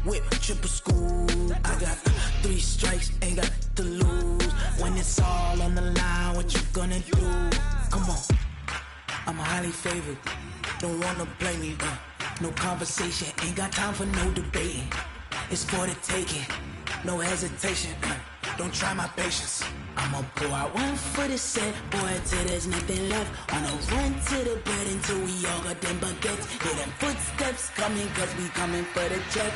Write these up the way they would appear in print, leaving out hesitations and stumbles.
whip, triple school. I got 3 strikes, ain't got to lose. When it's all on the line, what you gonna do? Come on, I'm highly favored. Don't wanna play me, no conversation, ain't got time for no debating. It's for the taking, no hesitation. Don't try my patience. I'ma pull out one for the set, boy, till there's nothing left. On a run to the bed until we all got them baguettes. Hear them footsteps coming, cause we coming for the check.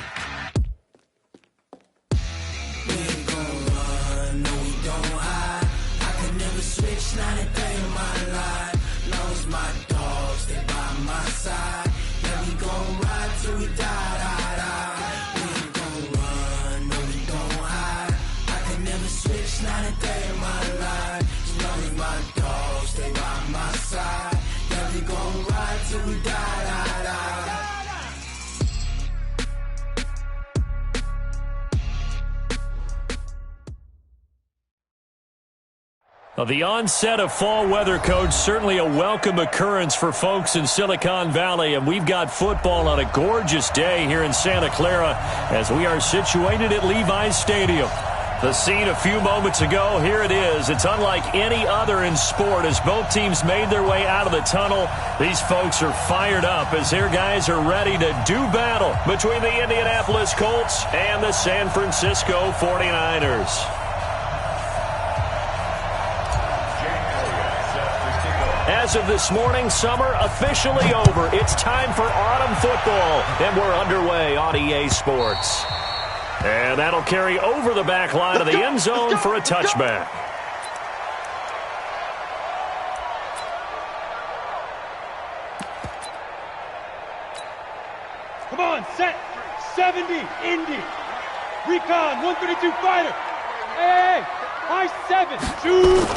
We ain't gon' run, no we don't hide. I could never switch, not a day in my life. Long as my dogs, they by my side. Yeah, we gon' ride till we die, die, die. We ain't gon' run, no we don't hide. I could never switch, not a day in my life. As long as my dogs, they by my side. Yeah, we gon' ride till we die, die, die. Well, the onset of fall weather, Coach, certainly a welcome occurrence for folks in Silicon Valley, and we've got football on a gorgeous day here in Santa Clara as we are situated at Levi's Stadium. The scene a few moments ago, here it is. It's unlike any other in sport as both teams made their way out of the tunnel. These folks are fired up as their guys are ready to do battle between the Indianapolis Colts and the San Francisco 49ers. As of this morning, summer officially over. It's time for autumn football, and we're underway on EA Sports. And that'll carry over the back line of the end zone for a touchback. Come on, set. 70, Indy. Recon, 132 fighter. Hey, high 7, shoot.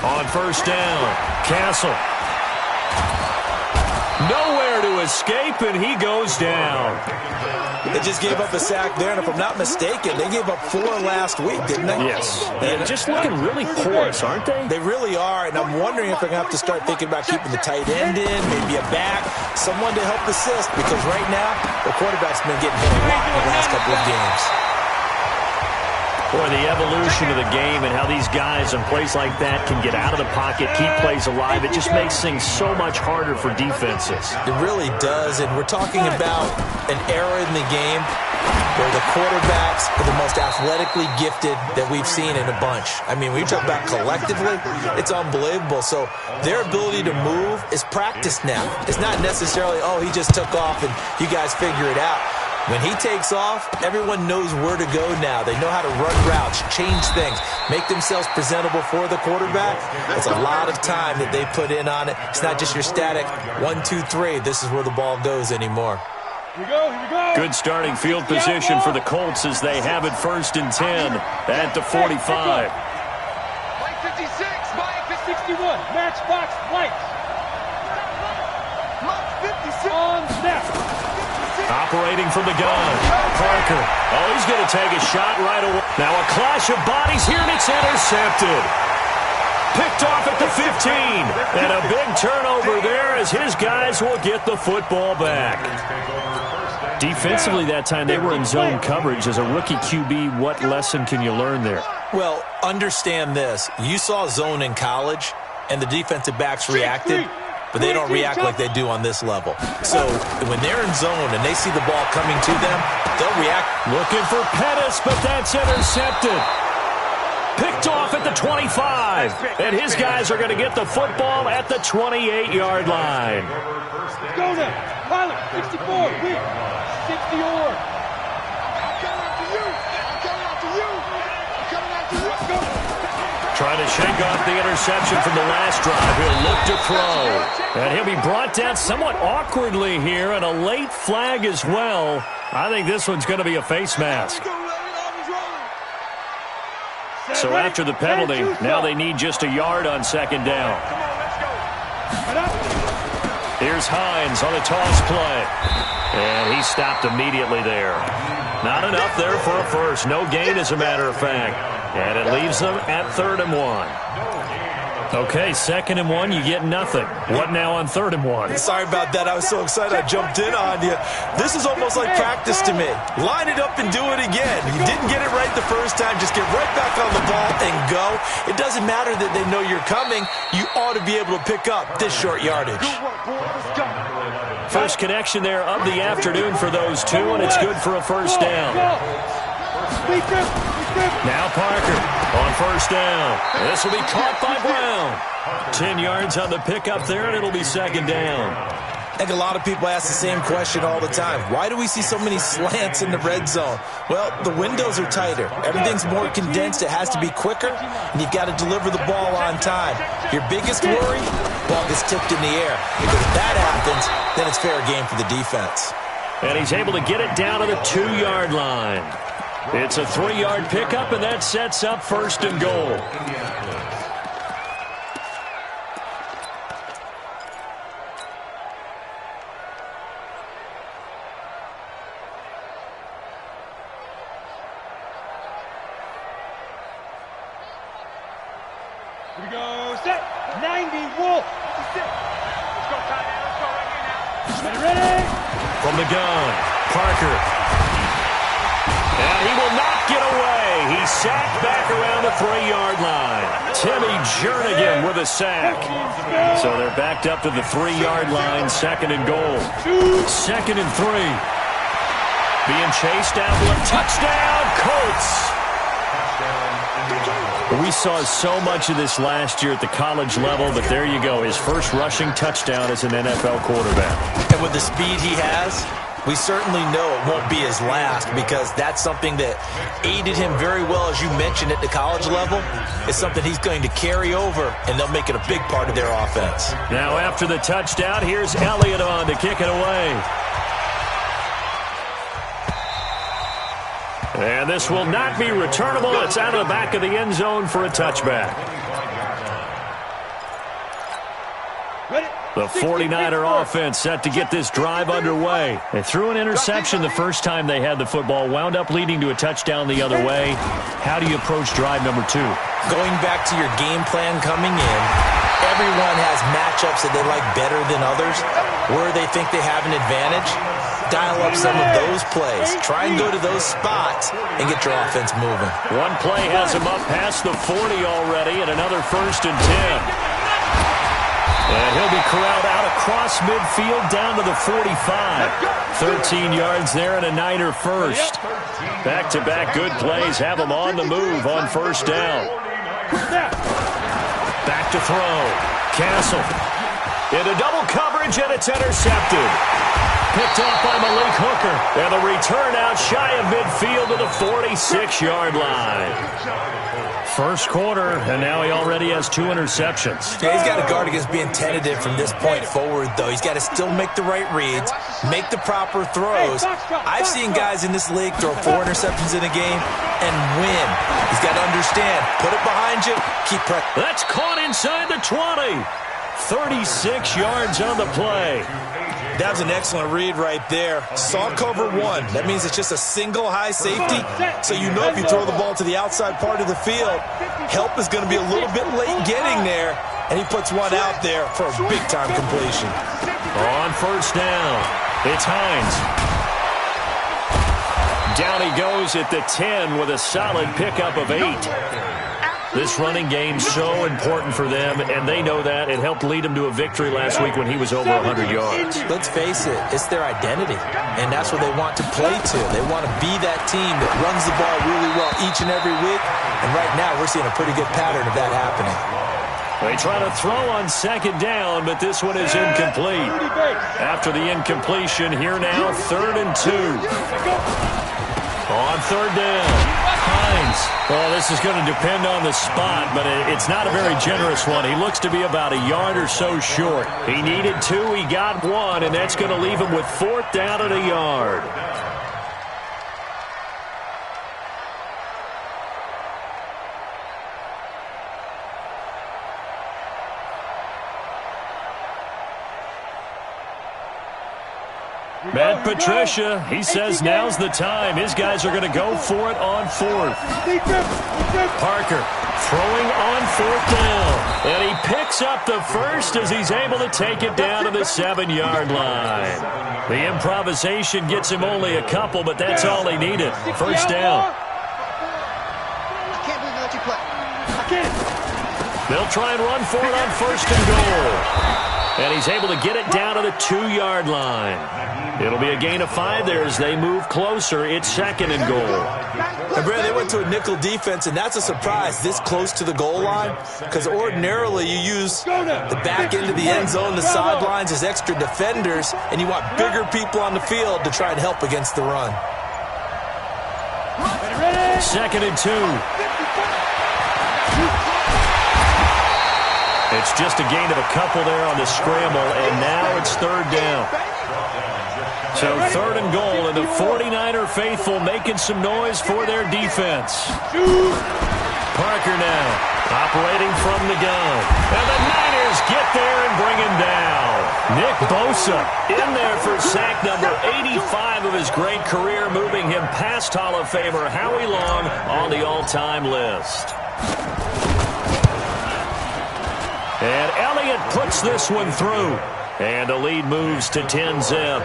On first down, Castle. Nowhere to escape, and he goes down. They just gave up a sack there, and if I'm not mistaken, they gave up 4 last week, didn't they? Yes. And just looking really porous, aren't they? They really are, and I'm wondering if they're going to have to start thinking about keeping the tight end in, maybe a back, someone to help assist, because right now, the quarterback's been getting hit a lot in the last couple of games. Boy, the evolution of the game and how these guys in plays like that can get out of the pocket, keep plays alive, it just makes things so much harder for defenses. It really does, and we're talking about an era in the game where the quarterbacks are the most athletically gifted that we've seen in a bunch. I mean, when you talk about collectively, it's unbelievable. So their ability to move is practiced now. It's not necessarily, oh, he just took off and you guys figure it out. When he takes off, everyone knows where to go now. They know how to run routes, change things, make themselves presentable for the quarterback. It's a lot of time that they put in on it. It's not just your static 1, 2, 3. This is where the ball goes anymore. Here we go, here we go. Good starting field position for the Colts as they have it 1st and 10 at the 45. Mike 56, Mike 61, match box lights. Mike 56 on snap. Operating from the gun, Parker. Oh, he's going to take a shot right away. Now a clash of bodies here, and it's intercepted. Picked off at the 15. And a big turnover there as his guys will get the football back. Defensively that time, they were in zone coverage. As a rookie QB, what lesson can you learn there? Well, understand this. You saw zone in college, and the defensive backs reacted. But they don't react like they do on this level. So when they're in zone and they see the ball coming to them, they'll react. Looking for Pettis, but that's intercepted. Picked off at the 25. And his guys are going to get the football at the 28-yard line. Go now. Pilot, 64, weak. 60 or. I'm coming after you. I'm coming after you. I'm coming after you. Go. Trying to shake off the interception from the last drive. He'll look to throw. And he'll be brought down somewhat awkwardly here, and a late flag as well. I think this one's going to be a face mask. So after the penalty, now they need just a yard on 2nd down. Here's Hines on a toss play. And he stopped immediately there. Not enough there for a first. No gain, as a matter of fact. And it leaves them at 3rd and 1. Okay, 2nd and 1, you get nothing. What now on 3rd and 1? Sorry about that. I was so excited I jumped in on you. This is almost like practice to me. Line it up and do it again. You didn't get it right the first time. Just get right back on the ball and go. It doesn't matter that they know you're coming. You ought to be able to pick up this short yardage. First connection there of the afternoon for those two, and it's good for a first down. Now Parker on first down. This will be caught by Brown. 10 yards on the pickup there, and it'll be 2nd down. I think a lot of people ask the same question all the time. Why do we see so many slants in the red zone? Well, the windows are tighter. Everything's more condensed. It has to be quicker, and you've got to deliver the ball on time. Your biggest worry, ball gets tipped in the air. Because if that happens, then it's fair game for the defense. And he's able to get it down to the 2-yard line. It's a 3-yard pickup, and that sets up 1st and goal. Here we go, set, 90, Wolf. Let's go, Ty, now. Let's go right here now. Ready? From the gun, Parker. And he will not get away. He's sacked back around the 3-yard line. Timmy Jernigan with a sack. So they're backed up to the 3-yard line, 2nd and goal. 2nd and 3. Being chased down to a touchdown, Colts. We saw so much of this last year at the college level, but there you go. His first rushing touchdown as an NFL quarterback. And with the speed he has, we certainly know it won't be his last, because that's something that aided him very well, as you mentioned, at the college level. It's something he's going to carry over, and they'll make it a big part of their offense. Now after the touchdown, here's Elliott on to kick it away. And this will not be returnable. It's out of the back of the end zone for a touchback. The 49er offense set to get this drive underway. They threw an interception the first time they had the football, wound up leading to a touchdown the other way. How do you approach drive number 2? Going back to your game plan coming in, everyone has matchups that they like better than others, where they think they have an advantage. Dial up some of those plays. Try and go to those spots and get your offense moving. One play has him up past the 40 already, and another 1st and 10. And he'll be corralled out across midfield down to the 45. 13 yards there and a Niner first. Back-to-back good plays have him on the move on 1st down. Back to throw. Castle into double coverage, and it's intercepted. Picked off by Malik Hooker. And the return out shy of midfield to the 46-yard line. First quarter, and now he already has 2 interceptions. Yeah, he's got to guard against being tentative from this point forward, though. He's got to still make the right reads, make the proper throws. I've seen guys in this league throw 4 interceptions in a game and win. He's got to understand, put it behind you, keep pressure. That's caught inside the 20. 36 yards on the play. That was an excellent read right there. Saw cover 1. That means it's just a single high safety. So you know if you throw the ball to the outside part of the field, help is going to be a little bit late getting there. And he puts one out there for a big-time completion. On 1st down, it's Hines. Down he goes at the 10 with a solid pickup of 8. This running game so important for them, and they know that. It helped lead them to a victory last week when he was over 100 yards. Let's face it, it's their identity, and that's what they want to play to. They want to be that team that runs the ball really well each and every week, and right now we're seeing a pretty good pattern of that happening. They try to throw on 2nd down, but this one is incomplete. After the incompletion, here now, 3rd and 2. On 3rd down. Hines. Well, this is going to depend on the spot, but it's not a very generous one. He looks to be about a yard or so short. He needed 2, he got 1, and that's going to leave him with 4th down at a yard. Matt Patricia, he says now's the time. His guys are going to go for it on fourth. Parker throwing on fourth down. And he picks up the first as he's able to take it down to the 7-yard line. The improvisation gets him only a couple, but that's all he needed. First down. I can't believe they let you play. I can't. They'll try and run for it on first and goal. And he's able to get it down to the 2-yard line. It'll be a gain of 5 there as they move closer. It's second and goal. And Brad, they went to a nickel defense, and that's a surprise this close to the goal line, because ordinarily you use the back end of the end zone, the sidelines as extra defenders, and you want bigger people on the field to try and help against the run. Second and 2. It's just a gain of a couple there on the scramble, and now it's third down. So third and goal, and the 49er faithful making some noise for their defense. Parker now operating from the gun. And the Niners get there and bring him down. Nick Bosa in there for sack number 85 of his great career, moving him past Hall of Famer Howie Long on the all-time list. And Elliott puts this one through. And the lead moves to 10-zip.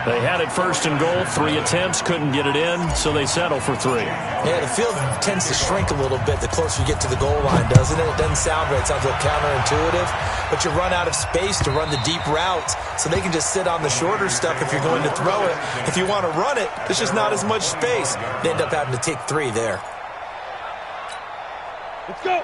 They had it first and goal. 3 attempts, couldn't get it in, so they settle for 3. Yeah, the field tends to shrink a little bit the closer you get to the goal line, doesn't it? It doesn't sound right. It sounds a little counterintuitive. But you run out of space to run the deep routes, so they can just sit on the shorter stuff if you're going to throw it. If you want to run it, there's just not as much space. They end up having to take 3 there.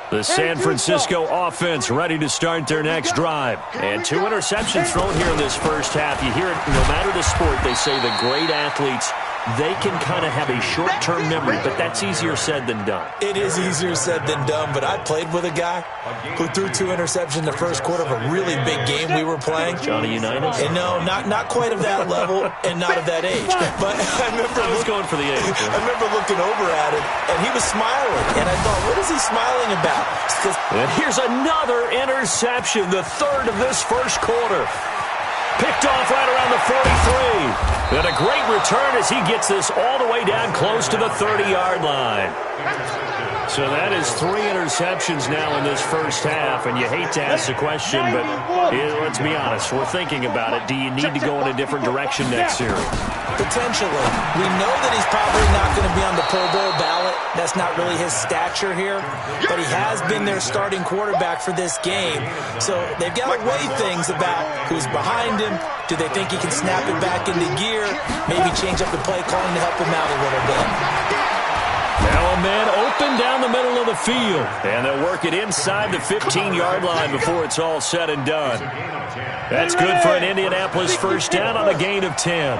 The San Francisco offense ready to start their next drive. And 2 interceptions thrown here in this first half. You hear it, no matter the sport, they say the great athletes, they can kind of have a short-term memory, but that's easier said than done. It is easier said than done, but I played with a guy who threw 2 interceptions in the first quarter of a really big game we were playing. Johnny Unitas? And no, not quite of that level and not of that age. But I was going for the age. I remember looking over at him, and he was smiling. And I thought, what is he smiling about? And here's another interception, the third of this first quarter. Picked off right around the 43. And a great return as he gets this all the way down close to the 30-yard line. So that is 3 interceptions now in this first half, and you hate to ask the question, but let's be honest, we're thinking about it. Do you need to go in a different direction next series? Potentially. We know that he's probably not going to be on the Pro Bowl ballot. That's not really his stature here, but he has been their starting quarterback for this game. So they've got to weigh things about who's behind him. Do they think he can snap it back into gear? Maybe change up the play calling to help him out a little bit. Now a man open down the middle of the field, and they'll work it inside the 15-yard line before it's all said and done. That's good for an Indianapolis first down on a gain of 10.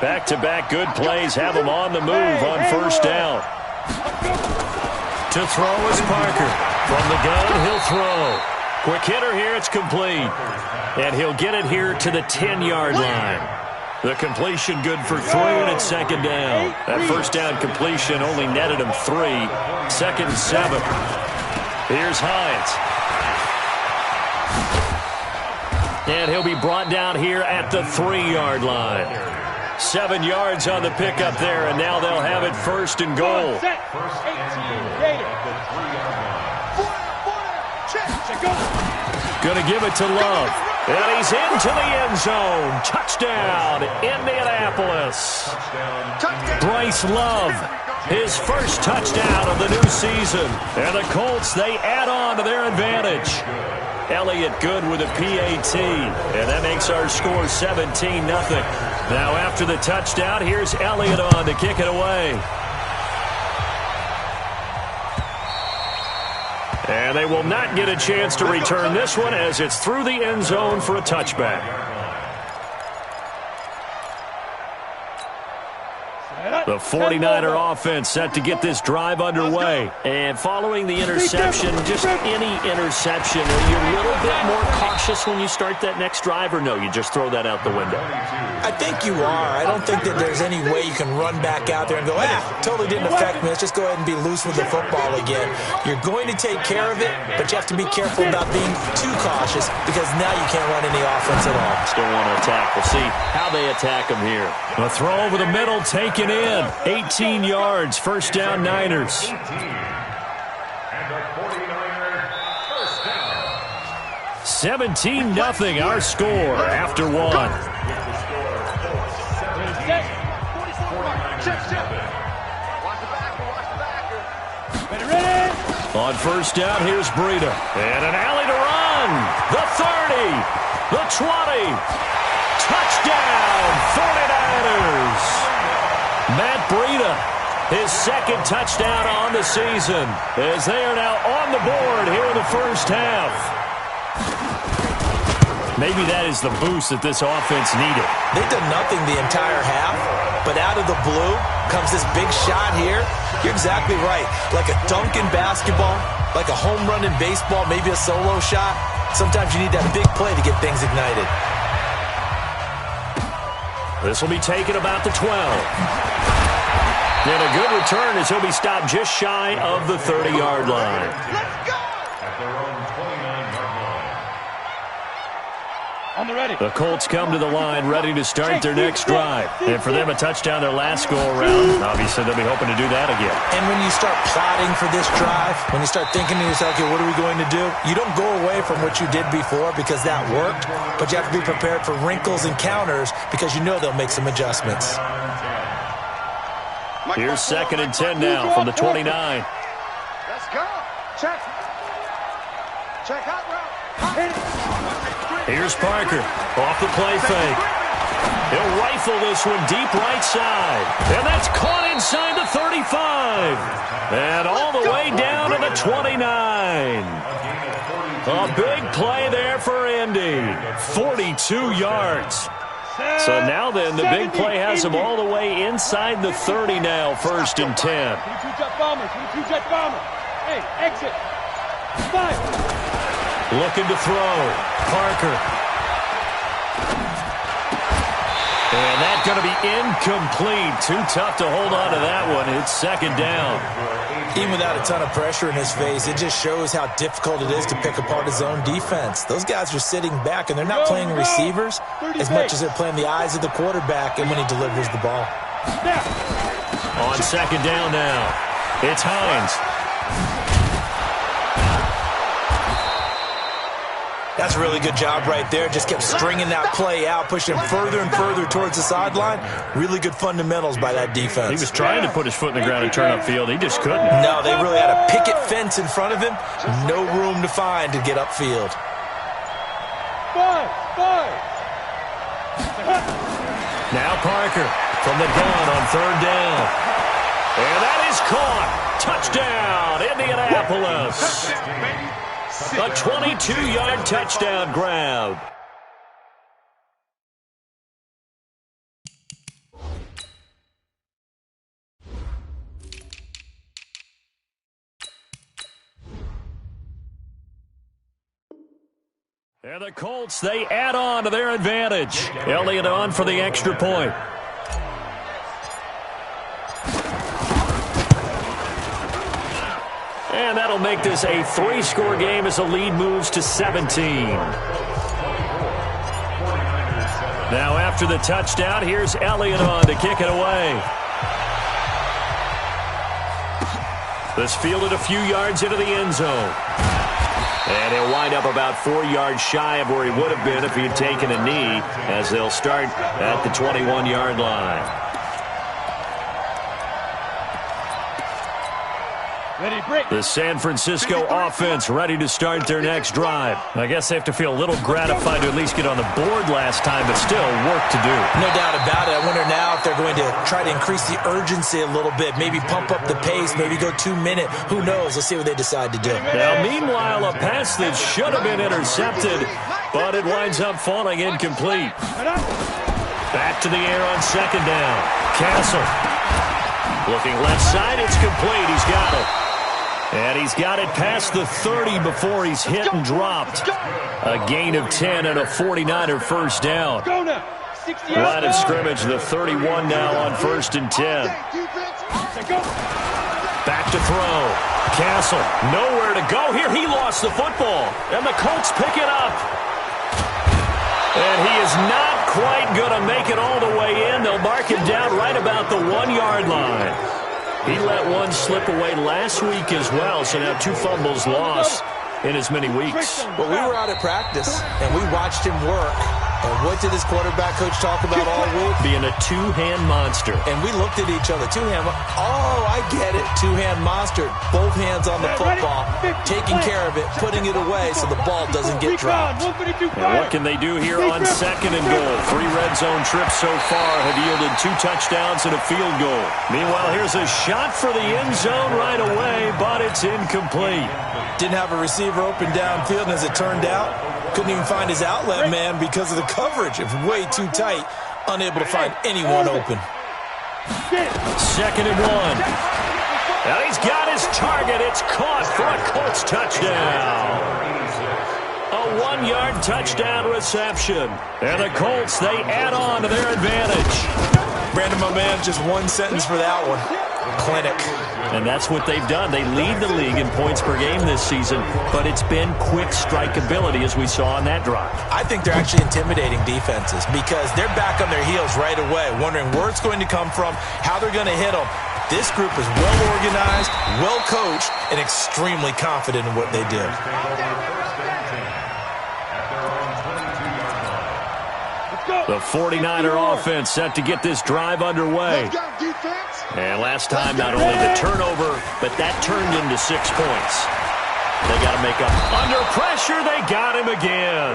Back-to-back good plays have them on the move on first down. To throw is Parker. From the gun, he'll throw. Quick hitter here, it's complete. And he'll get it here to the 10-yard line. The completion good for 3, and it's second down. That first down completion only netted him 3. Second and 7. Here's Hines. And he'll be brought down here at the 3-yard line. 7 yards on the pickup there, and now they'll have it first and goal. Going to give it to Love. And he's into the end zone. Touchdown, Indianapolis. Bryce Love, his first touchdown of the new season. And the Colts, they add on to their advantage. Elliott good with a PAT. And that makes our score 17-0. Now after the touchdown, here's Elliott on to kick it away. And they will not get a chance to return this one as it's through the end zone for a touchback. The 49er offense set to get this drive underway. And following the interception, just any interception, are you a little bit more cautious when you start that next drive, or no, you just throw that out the window? I think you are. I don't think that there's any way you can run back out there and go, totally didn't affect me. Let's just go ahead and be loose with the football again. You're going to take care of it, but you have to be careful about being too cautious because now you can't run any offense at all. Still want to attack. We'll see how they attack them here. A throw over the middle, taken in. 18 yards, first down, Niners. 17-0 our score after one. On first down, here's Breida. And an alley to run. The 30. The 20. Touchdown, 49ers. Matt Breida, his second touchdown on the season, as they are now on the board here in the first half. Maybe that is the boost that this offense needed. They've done nothing the entire half, but out of the blue comes this big shot here. You're exactly right. Like a dunk in basketball, like a home run in baseball, maybe a solo shot. Sometimes you need that big play to get things ignited. This will be taken about the 12. And a good return as he'll be stopped just shy of the 30-yard line. Let's go! At their own 29-yard line. On the ready. The Colts come to the line ready to start their next drive. And for them, a touchdown their last go-around. Obviously, they'll be hoping to do that again. And when you start plotting for this drive, when you start thinking to yourself, okay, what are we going to do? You don't go away from what you did before because that worked, but you have to be prepared for wrinkles and counters because you know they'll make some adjustments. Here's 2nd and 10 now from the 29. Let's go. Check. Check out route. Here's Parker off the play fake. He'll rifle this one deep right side. And that's caught inside the 35. And all the way down to the 29. A big play there for Indy. 42 yards. So now then, the big play has him all the way inside the 30 now, 1st and 10. 22-jet bombers. 22-jet bomber. Hey, exit. 5. Looking to throw. Parker. And that's going to be incomplete. Too tough to hold on to that one. It's 2nd down. Even without a ton of pressure in his face, it just shows how difficult it is to pick apart his own defense. Those guys are sitting back, and they're not playing receivers as much as they're playing the eyes of the quarterback and when he delivers the ball. On 2nd down now, it's Hines. That's a really good job right there. Just kept stringing that play out, pushing him further and further towards the sideline. Really good fundamentals by that defense. He was trying to put his foot in the ground and turn upfield. He just couldn't. No, they really had a picket fence in front of him. No room to find to get upfield. 5. Now Parker from the gun on 3rd down. And that is caught. Touchdown, Indianapolis. A 22-yard touchdown grab. And the Colts, they add on to their advantage. Elliott on for the extra point. And that'll make this a 3-score game as the lead moves to 17. Now after the touchdown, here's Elliott on to kick it away. This fielded a few yards into the end zone. And he'll wind up about 4 yards shy of where he would have been if he had taken a knee, as they'll start at the 21-yard line. The San Francisco offense ready to start their next drive. I guess they have to feel a little gratified to at least get on the board last time, but still work to do. No doubt about it. I wonder now if they're going to try to increase the urgency a little bit, maybe pump up the pace, maybe go 2-minute. Who knows? Let's see what they decide to do. Now, meanwhile, a pass that should have been intercepted, but it winds up falling incomplete. Back to the air on 2nd down. Castle. Looking left side, it's complete. He's got it. And he's got it past the 30 before he's hit and dropped. A gain of 10 and a 49er first down. Line of scrimmage, the 31 now on 1st and 10. Back to throw. Castle, nowhere to go here. He lost the football. And the Colts pick it up. And he is not quite going to make it all the way in. They'll mark him down right about the 1-yard line. He let one slip away last week as well, so now 2 fumbles lost in as many weeks. Well, we were out at practice, and we watched him work. And what did his quarterback coach talk about all week? Being a two-hand monster. And we looked at each other. Two-hand. Oh, I get it. Two-hand monster. Both hands on the football, taking care of it, putting it away so the ball doesn't get dropped. And what can they do here on 2nd and goal? 3 red zone trips so far have yielded 2 touchdowns and a field goal. Meanwhile, here's a shot for the end zone right away, but it's incomplete. Didn't have a receiver open downfield, and as it turned out, couldn't even find his outlet man because of the coverage. It was way too tight, unable to find anyone open. 2nd and 1. Now he's got his target. It's caught for a Colts touchdown. A 1-yard touchdown reception. And the Colts, they add on to their advantage. Brandon, my man, just one sentence for that one. Clinic. And that's what they've done. They lead the league in points per game this season, but it's been quick strike ability as we saw on that drive. I think they're actually intimidating defenses because they're back on their heels right away, wondering where it's going to come from, how they're going to hit them. This group is well organized, well coached, and extremely confident in what they do. The 49er offense set to get this drive underway. And last time, not only the turnover, but that turned into 6 points. They got to make up. Under pressure, they got him again.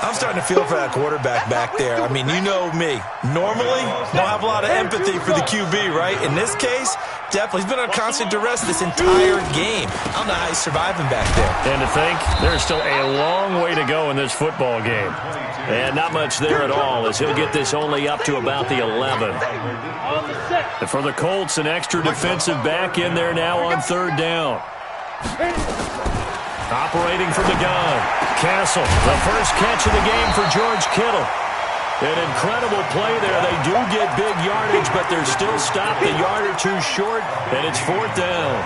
I'm starting to feel for that quarterback back there. I mean, you know me. Normally, don't have a lot of empathy for the QB, right? In this case, definitely. He's been on constant duress this entire game. I don't know how he's surviving back there. And to think, there's still a long way to go in this football game. And not much there at all, as he'll get this only up to about the 11. And for the Colts, an extra defensive back in there now on 3rd down. Operating from the gun. Castle, the first catch of the game for George Kittle. An incredible play there. They do get big yardage, but they're still stopped a yard or 2 short, and it's 4th down.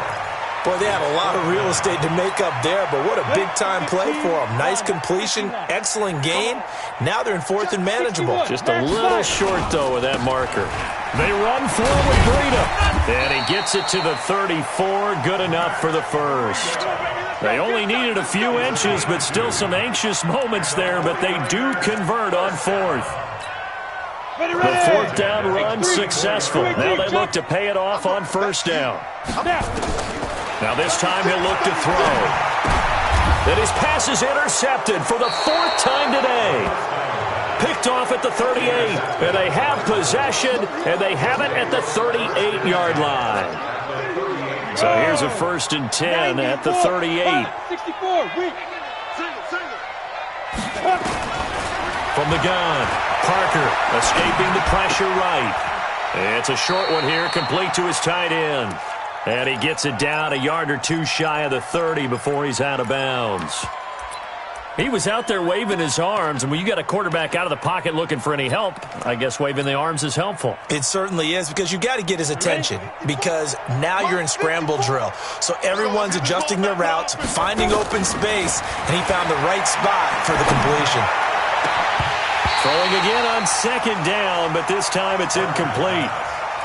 Boy, they had a lot of real estate to make up there, but what a big-time play for them. Nice completion, excellent gain. Now they're in 4th and manageable. Just a little short, though, with that marker. They run through with Breida, and he gets it to the 34. Good enough for the first. They only needed a few inches, but still some anxious moments there, but they do convert on 4th. The 4th down run successful. Now they look to pay it off on 1st down. Now this time he'll look to throw. Then his pass is intercepted for the 4th time today. Picked off at the 38. And they have possession, and they have it at the 38-yard line. So here's a 1st and 10 at the 38. From the gun, Parker escaping the pressure right. It's a short one here, complete to his tight end. And he gets it down a yard or 2 shy of the 30 before he's out of bounds. He was out there waving his arms, and when you got a quarterback out of the pocket looking for any help, I guess waving the arms is helpful. It certainly is, because you got to get his attention, because now you're in scramble drill. So everyone's adjusting their routes, finding open space, and he found the right spot for the completion. Throwing again on 2nd down, but this time it's incomplete.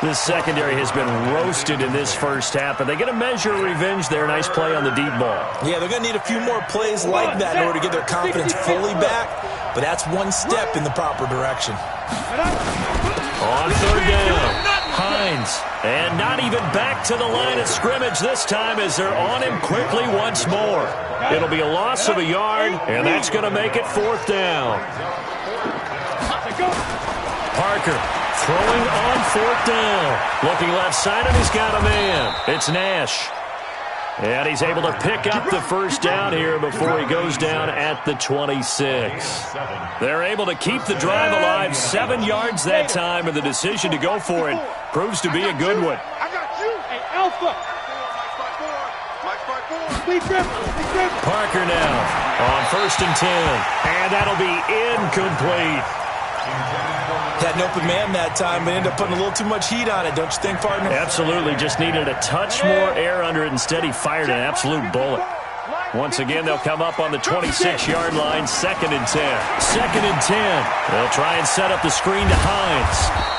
This secondary has been roasted in this first half, but they get a measure of revenge there. Nice play on the deep ball. Yeah, they're going to need a few more plays like that in order to get their confidence fully back, but that's one step in the proper direction. On 3rd down, Hines, and not even back to the line of scrimmage this time as they're on him quickly once more. It'll be a loss of a yard, and that's going to make it 4th down. Parker throwing on 4th down. Looking left side, and he's got a man. It's Nash. And he's able to pick up the 1st down here before he goes down at the 26. They're able to keep the drive alive 7 yards that time, and the decision to go for it proves to be a good one. Hey, Alpha. Parker now on 1st and 10. And that'll be incomplete. Had an open man that time, but ended up putting a little too much heat on it, don't you think, partner? Absolutely. Just needed a touch more air under it. Instead, he fired an absolute bullet. Once again, they'll come up on the 26-yard line, 2nd and 10. 2nd and 10. They'll try and set up the screen to Hines.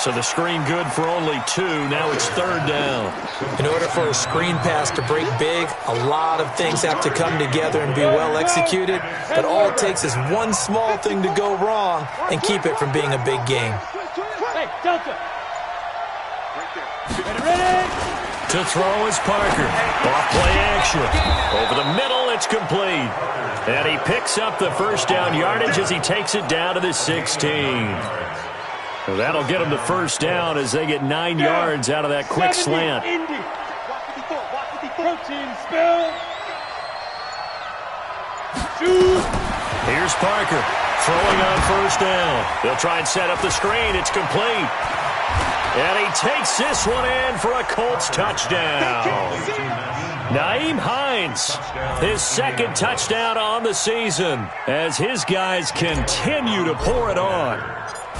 So the screen good for only 2. Now it's 3rd down. In order for a screen pass to break big, a lot of things have to come together and be well executed. But all it takes is one small thing to go wrong and keep it from being a big game. Hey, Delta. Ready? To throw is Parker. Off play action. Over the middle, it's complete. And he picks up the 1st down yardage as he takes it down to the 16. Well, that'll get them to 1st down as they get 9 yards out of that quick slant. Protein spill. Shoot. Here's Parker throwing on 1st down. They'll try and set up the screen. It's complete. And he takes this one in for a Colts touchdown. Nyheim Hines, his 2nd touchdown on the season as his guys continue to pour it on.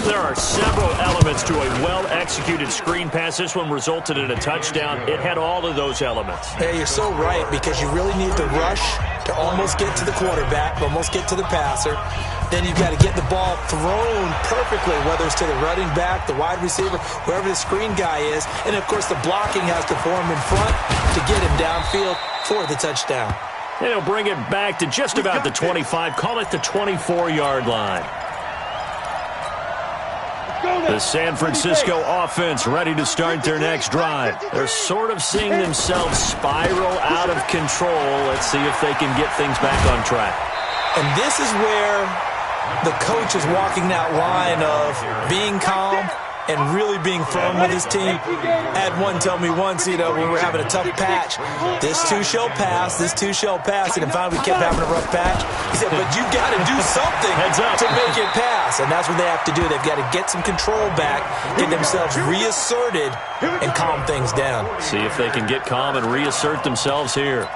There are several elements to a well-executed screen pass. This one resulted in a touchdown. It had all of those elements. Hey, you're so right, because you really need the rush to almost get to the quarterback, almost get to the passer. Then you've got to get the ball thrown perfectly, whether it's to the running back, the wide receiver, wherever the screen guy is. And, of course, the blocking has to form in front to get him downfield for the touchdown. And he'll bring it back to just about the 25. Call it the 24-yard line. The San Francisco offense ready to start their next drive. They're sort of seeing themselves spiral out of control. Let's see if they can get things back on track. And this is where the coach is walking that line of being calm and really being firm with his team. I had one tell me once, when we were having a tough patch, this too shall pass, this too shall pass, and finally we kept having a rough patch. He said, but you got to do something to make it pass, and that's what they have to do. They've got to get some control back, get themselves reasserted, and calm things down. See if they can get calm and reassert themselves here.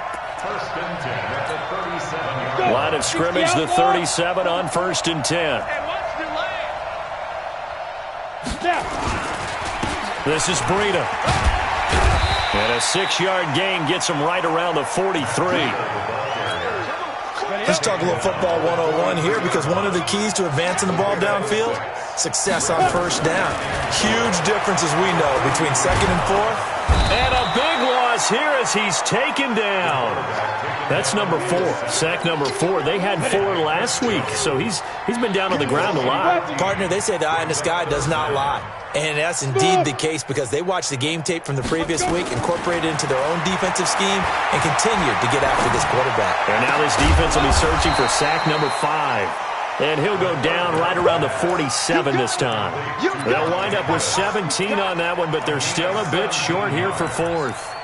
Line of scrimmage, the 37 on 1st and 10. This is Breida. And a 6-yard gain gets him right around the 43. Let's talk a little football 101 here, because one of the keys to advancing the ball downfield, success on 1st down. Huge difference, as we know, between 2nd and 4th. And a big loss here as he's taken down. That's number 4, sack number 4. They had 4 last week, so he's been down on the ground a lot. Partner, they say the eye in the sky does not lie. And that's indeed the case, because they watched the game tape from the previous week, incorporated it into their own defensive scheme, and continued to get after this quarterback. And now this defense will be searching for sack number 5. And he'll go down right around the 47 this time. They'll wind up with 17 on that one, but they're still a bit short here for 4th.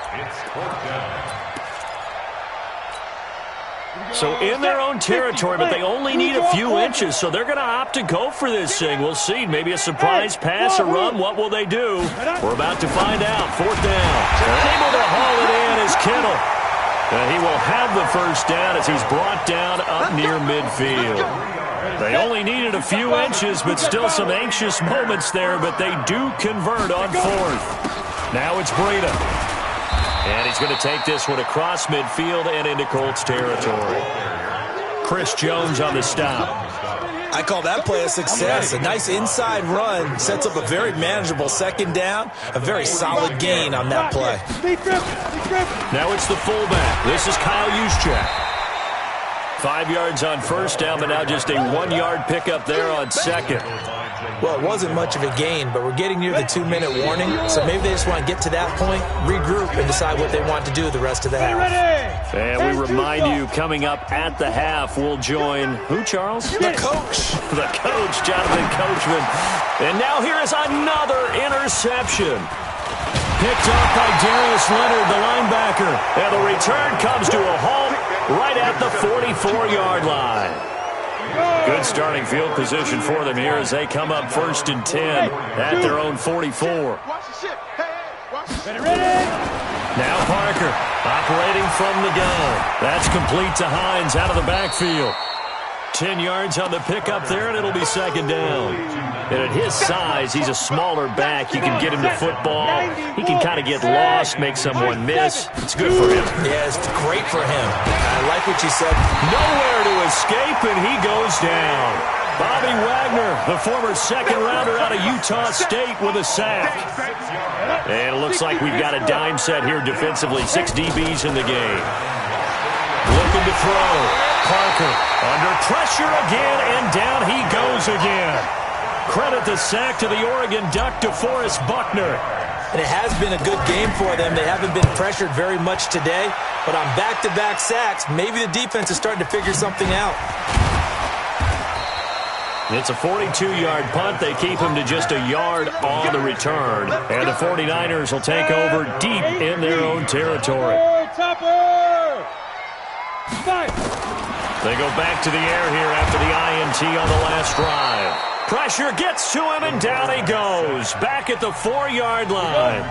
So in their own territory, but they only need a few inches, so they're going to opt to go for this thing. We'll see. Maybe a surprise pass, a run. What will they do? We're about to find out. 4th down. They're able to haul it in as Kittle. And he will have the 1st down as he's brought down up near midfield. They only needed a few inches, but still some anxious moments there, but they do convert on 4th. Now it's Breida. And he's going to take this one across midfield and into Colts territory. Chris Jones on the stop. I call that play a success. A nice inside run sets up a very manageable 2nd down. A very solid gain on that play. Now it's the fullback. This is Kyle Juszczyk. 5 yards on 1st down, but now just a 1-yard pickup there on 2nd. Well, it wasn't much of a gain, but we're getting near the 2-minute warning, so maybe they just want to get to that point, regroup, and decide what they want to do the rest of the half. And we remind you, coming up at the half, we'll join who, Charles? The coach. The coach, Jonathan Coachman. And now here is another interception. Picked off by Darius Leonard, the linebacker. And the return comes to a halt right at the 44-yard line. Good starting field position for them here as they come up 1st and 10 at their own 44. Ready. Now Parker operating from the gun. That's complete to Hines out of the backfield. 10 yards on the pickup there, and it'll be second down. And at his size, he's a smaller back. You can get him to football. He can kind of get lost, make someone miss. It's good for him. Yeah, it's great for him. I like what you said. Nowhere to escape, and he goes down. Bobby Wagner, the former second-rounder out of Utah State, with a sack. And it looks like we've got a dime set here defensively. 6 DBs in the game. Looking to throw. Parker under pressure again, and down he goes again. Credit the sack to the Oregon Duck, DeForest Buckner. And it has been a good game for them. They haven't been pressured very much today, but on back-to-back sacks, maybe the defense is starting to figure something out. It's a 42-yard punt. They keep him to just a yard on the return. And the 49ers will take over deep in their own territory. They go back to the air here after the INT on the last drive. Pressure gets to him, and down he goes. Back at the 4-yard line.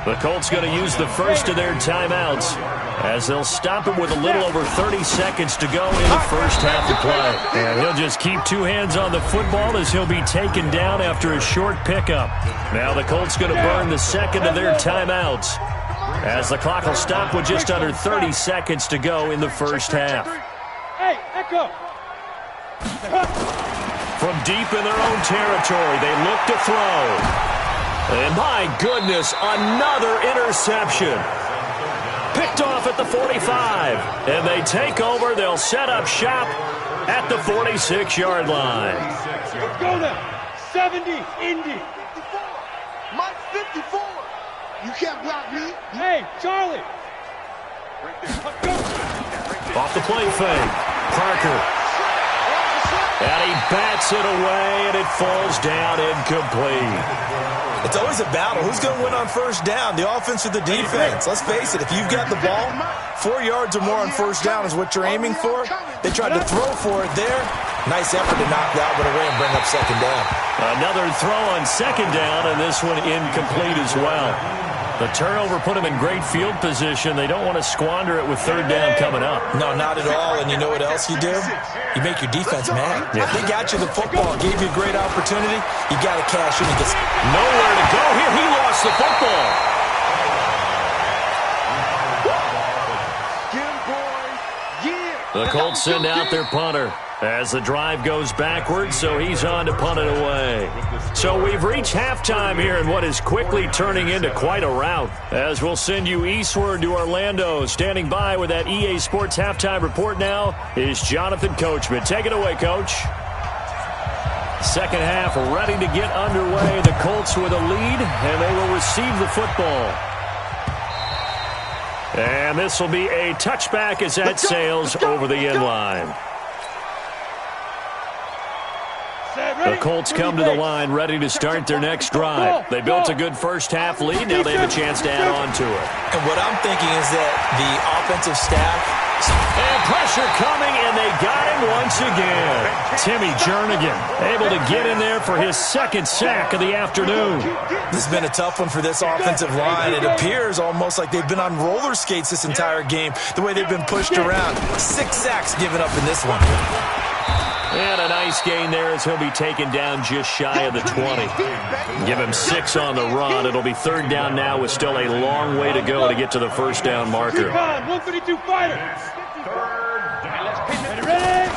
The Colts going to use the first of their timeouts as they'll stop him with a little over 30 seconds to go in the first half of play. And he'll just keep 2 hands on the football as he'll be taken down after a short pickup. Now the Colts going to burn the second of their timeouts as the clock will stop with just under 30 seconds to go in the first half. Hey, Echo! From deep in their own territory, they look to throw. And my goodness, another interception. Picked off at the 45. And they take over. They'll set up shop at the 46-yard line. Let's go now. 70, Indy. 54. Mike 54. You can't block me. Hey, Charlie. Off the play fake. Parker. And he bats it away, and it falls down incomplete. It's always a battle. Who's going to win on first down, the offense or the defense? Let's face it, if you've got the ball, 4 yards or more on first down is what you're aiming for. They tried to throw for it there. Nice effort to knock that one away and bring up second down. Another throw on second down, and this one incomplete as well. The turnover put them in great field position. They don't want to squander it with third down coming up. No, not at all. And you know what else you do? You make your defense mad. Yeah. They got you the football, gave you a great opportunity. You got to cash in and get nowhere to go here. He lost the football. The Colts send out their punter as the drive goes backwards, so he's on to punt it away. So we've reached halftime here in what is quickly turning into quite a rout, as we'll send you eastward to Orlando. Standing by with that EA Sports halftime report now is Jonathan Coachman. Take it away, Coach. Second half ready to get underway. The Colts with a lead, and they will receive the football. And this will be a touchback as that sails over the end line. The Colts come to the line ready to start their next drive. They built a good first half lead. Now they have a chance to add on to it. And what I'm thinking is that the offensive staff. And pressure coming, and they got him once again. Timmy Jernigan able to get in there for his second sack of the afternoon. This has been a tough one for this offensive line. It appears almost like they've been on roller skates this entire game, the way they've been pushed around. 6 sacks given up in this one. And a nice gain there as he'll be taken down just shy of the 20. Give him 6 on the run. It'll be third down now with still a long way to go to get to the first down marker. 152 fighter. Ready?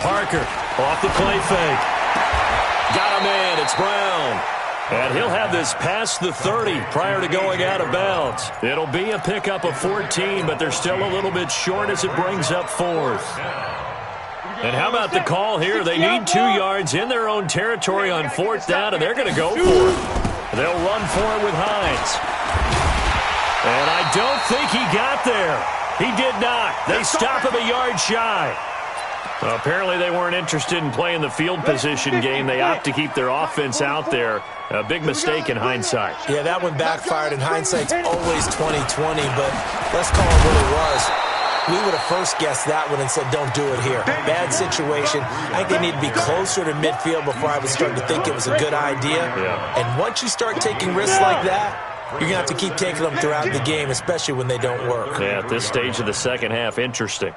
Parker off the play fake. Got a man. It's Brown. And he'll have this past the 30 prior to going out of bounds. It'll be a pickup of 14, but they're still a little bit short as it brings up fourth. And how about the call here? They need 2 yards in their own territory on fourth down, and they're going to go for it. They'll run for it with Hines. And I don't think he got there. He did not. They stop him a yard shy. Apparently they weren't interested in playing the field position game. They opt to keep their offense out there. A big mistake in hindsight. Yeah, that one backfired. In hindsight's always 20/20, but let's call it what it was. We would have first guessed that one and said, don't do it here. Bad situation. I think they need to be closer to midfield before I was starting to think it was a good idea. Yeah. And once you start taking risks like that, you're going to have to keep taking them throughout the game, especially when they don't work. Yeah, at this stage of the second half, interesting.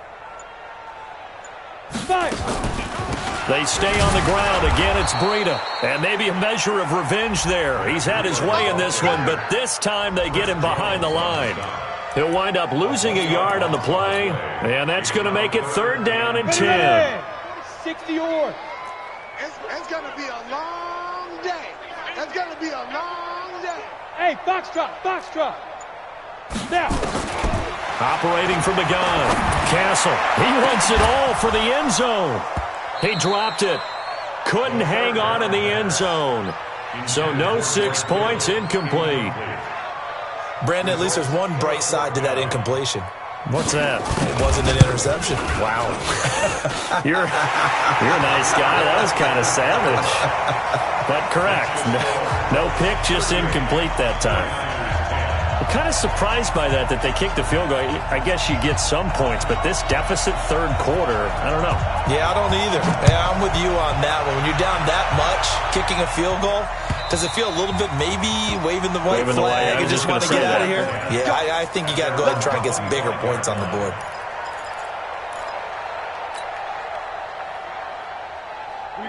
They stay on the ground. Again, it's Breida. And maybe a measure of revenge there. He's had his way in this one, but this time they get him behind the line. He'll wind up losing a yard on the play, and that's going to make it 3rd down and 10. 60 or. It's going to be a long day. It's going to be a long day. Hey, foxtrot. Now. Operating from the gun. Castle. He wants it all for the end zone. He dropped it. Couldn't hang on in the end zone. So no 6 points, incomplete. Brandon, at least there's one bright side to that incompletion. What's that? It wasn't an interception. Wow. You're a nice guy. That was kind of savage. But correct. No pick, just incomplete that time. I'm kind of surprised by that they kicked the field goal. I guess you get some points, but this deficit 3rd quarter, I don't know. Yeah, I don't either. Yeah, I'm with you on that one. When you're down that much, kicking a field goal, does it feel a little bit maybe waving the white flag and just want to get out of here? Yeah, I think you got to go ahead and try and get some bigger points on the board.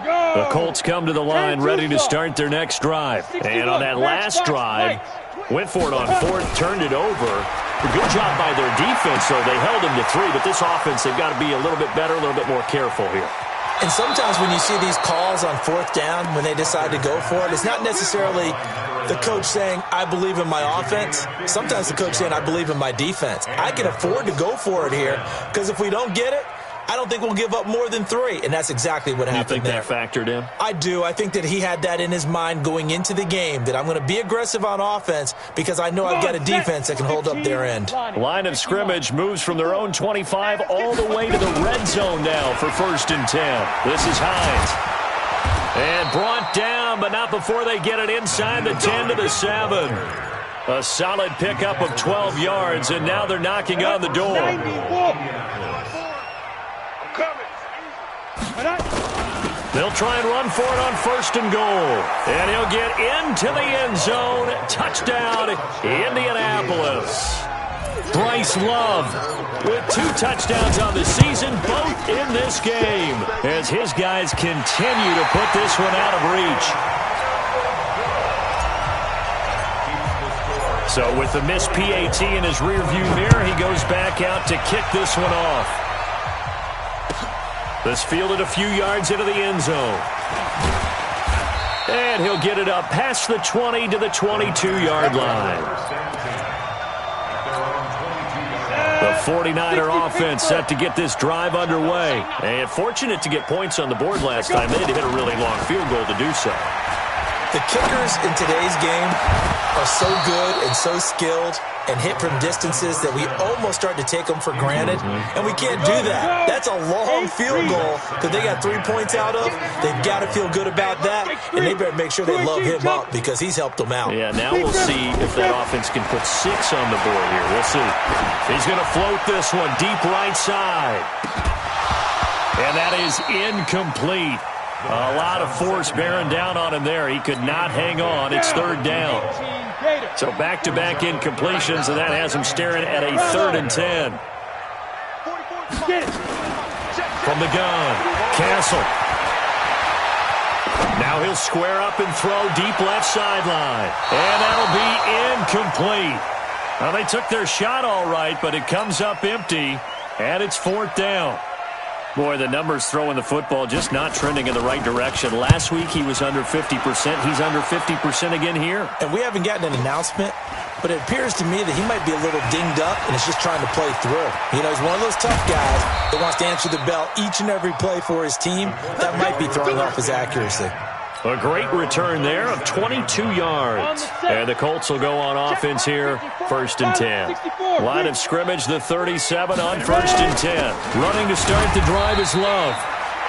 The Colts come to the line ready to start their next drive. And on that last drive, went for it on 4th, turned it over. A good job by their defense, though. They held them to 3, but this offense, they've got to be a little bit better, a little bit more careful here. And sometimes when you see these calls on 4th down, when they decide to go for it, it's not necessarily the coach saying, I believe in my offense. Sometimes the coach saying, I believe in my defense. I can afford to go for it here because if we don't get it, I don't think we'll give up more than 3, and that's exactly what happened there. You think that factored in? I do. I think that he had that in his mind going into the game, that I'm going to be aggressive on offense because I know I've got a defense that can hold up their end. Line of scrimmage moves from their own 25 all the way to the red zone now for 1st and 10. This is Hines. And brought down, but not before they get it inside the 10 to the 7. A solid pickup of 12 yards, and now they're knocking on the door. They'll try and run for it on 1st and goal. And he'll get into the end zone. Touchdown, Indianapolis. Bryce Love with 2 touchdowns on the season, both in this game, as his guys continue to put this one out of reach. So with the missed PAT in his rearview mirror, he goes back out to kick this one off. This fielded a few yards into the end zone. And he'll get it up past the 20 to the 22-yard line. The 49er offense set to get this drive underway. And fortunate to get points on the board last time. They had to hit a really long field goal to do so. The kickers in today's game are so good and so skilled and hit from distances that we almost start to take them for granted, and we can't do that. That's a long field goal that they got 3 points out of. They've got to feel good about that, and they better make sure they load him up because he's helped them out. Yeah, now we'll see if that offense can put 6 on the board here. We'll see. He's going to float this one deep right side. And that is incomplete. A lot of force bearing down on him there. He could not hang on. It's 3rd down. So back-to-back incompletions, and that has him staring at a 3rd and 10. From the gun, Castle. Now he'll square up and throw deep left sideline. And that'll be incomplete. Well, they took their shot all right, but it comes up empty, and it's 4th down. Boy, the numbers throwing the football just not trending in the right direction. Last week he was under 50%. He's under 50% again here. And we haven't gotten an announcement, but it appears to me that he might be a little dinged up and is just trying to play through. You know, he's one of those tough guys that wants to answer the bell each and every play for his team. That might be throwing off his accuracy. A great return there of 22 yards. And the Colts will go on offense here, 1st and 10. Line of scrimmage, the 37 on 1st and 10. Running to start the drive is Love.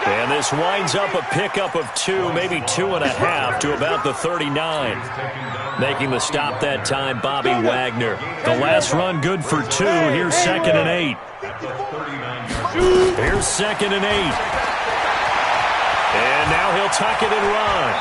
And this winds up a pickup of 2, maybe 2.5 to about the 39. Making the stop that time, Bobby Wagner. The last run good for 2. Here's 2nd and 8. Here's 2nd and 8. And now he'll tuck it and run.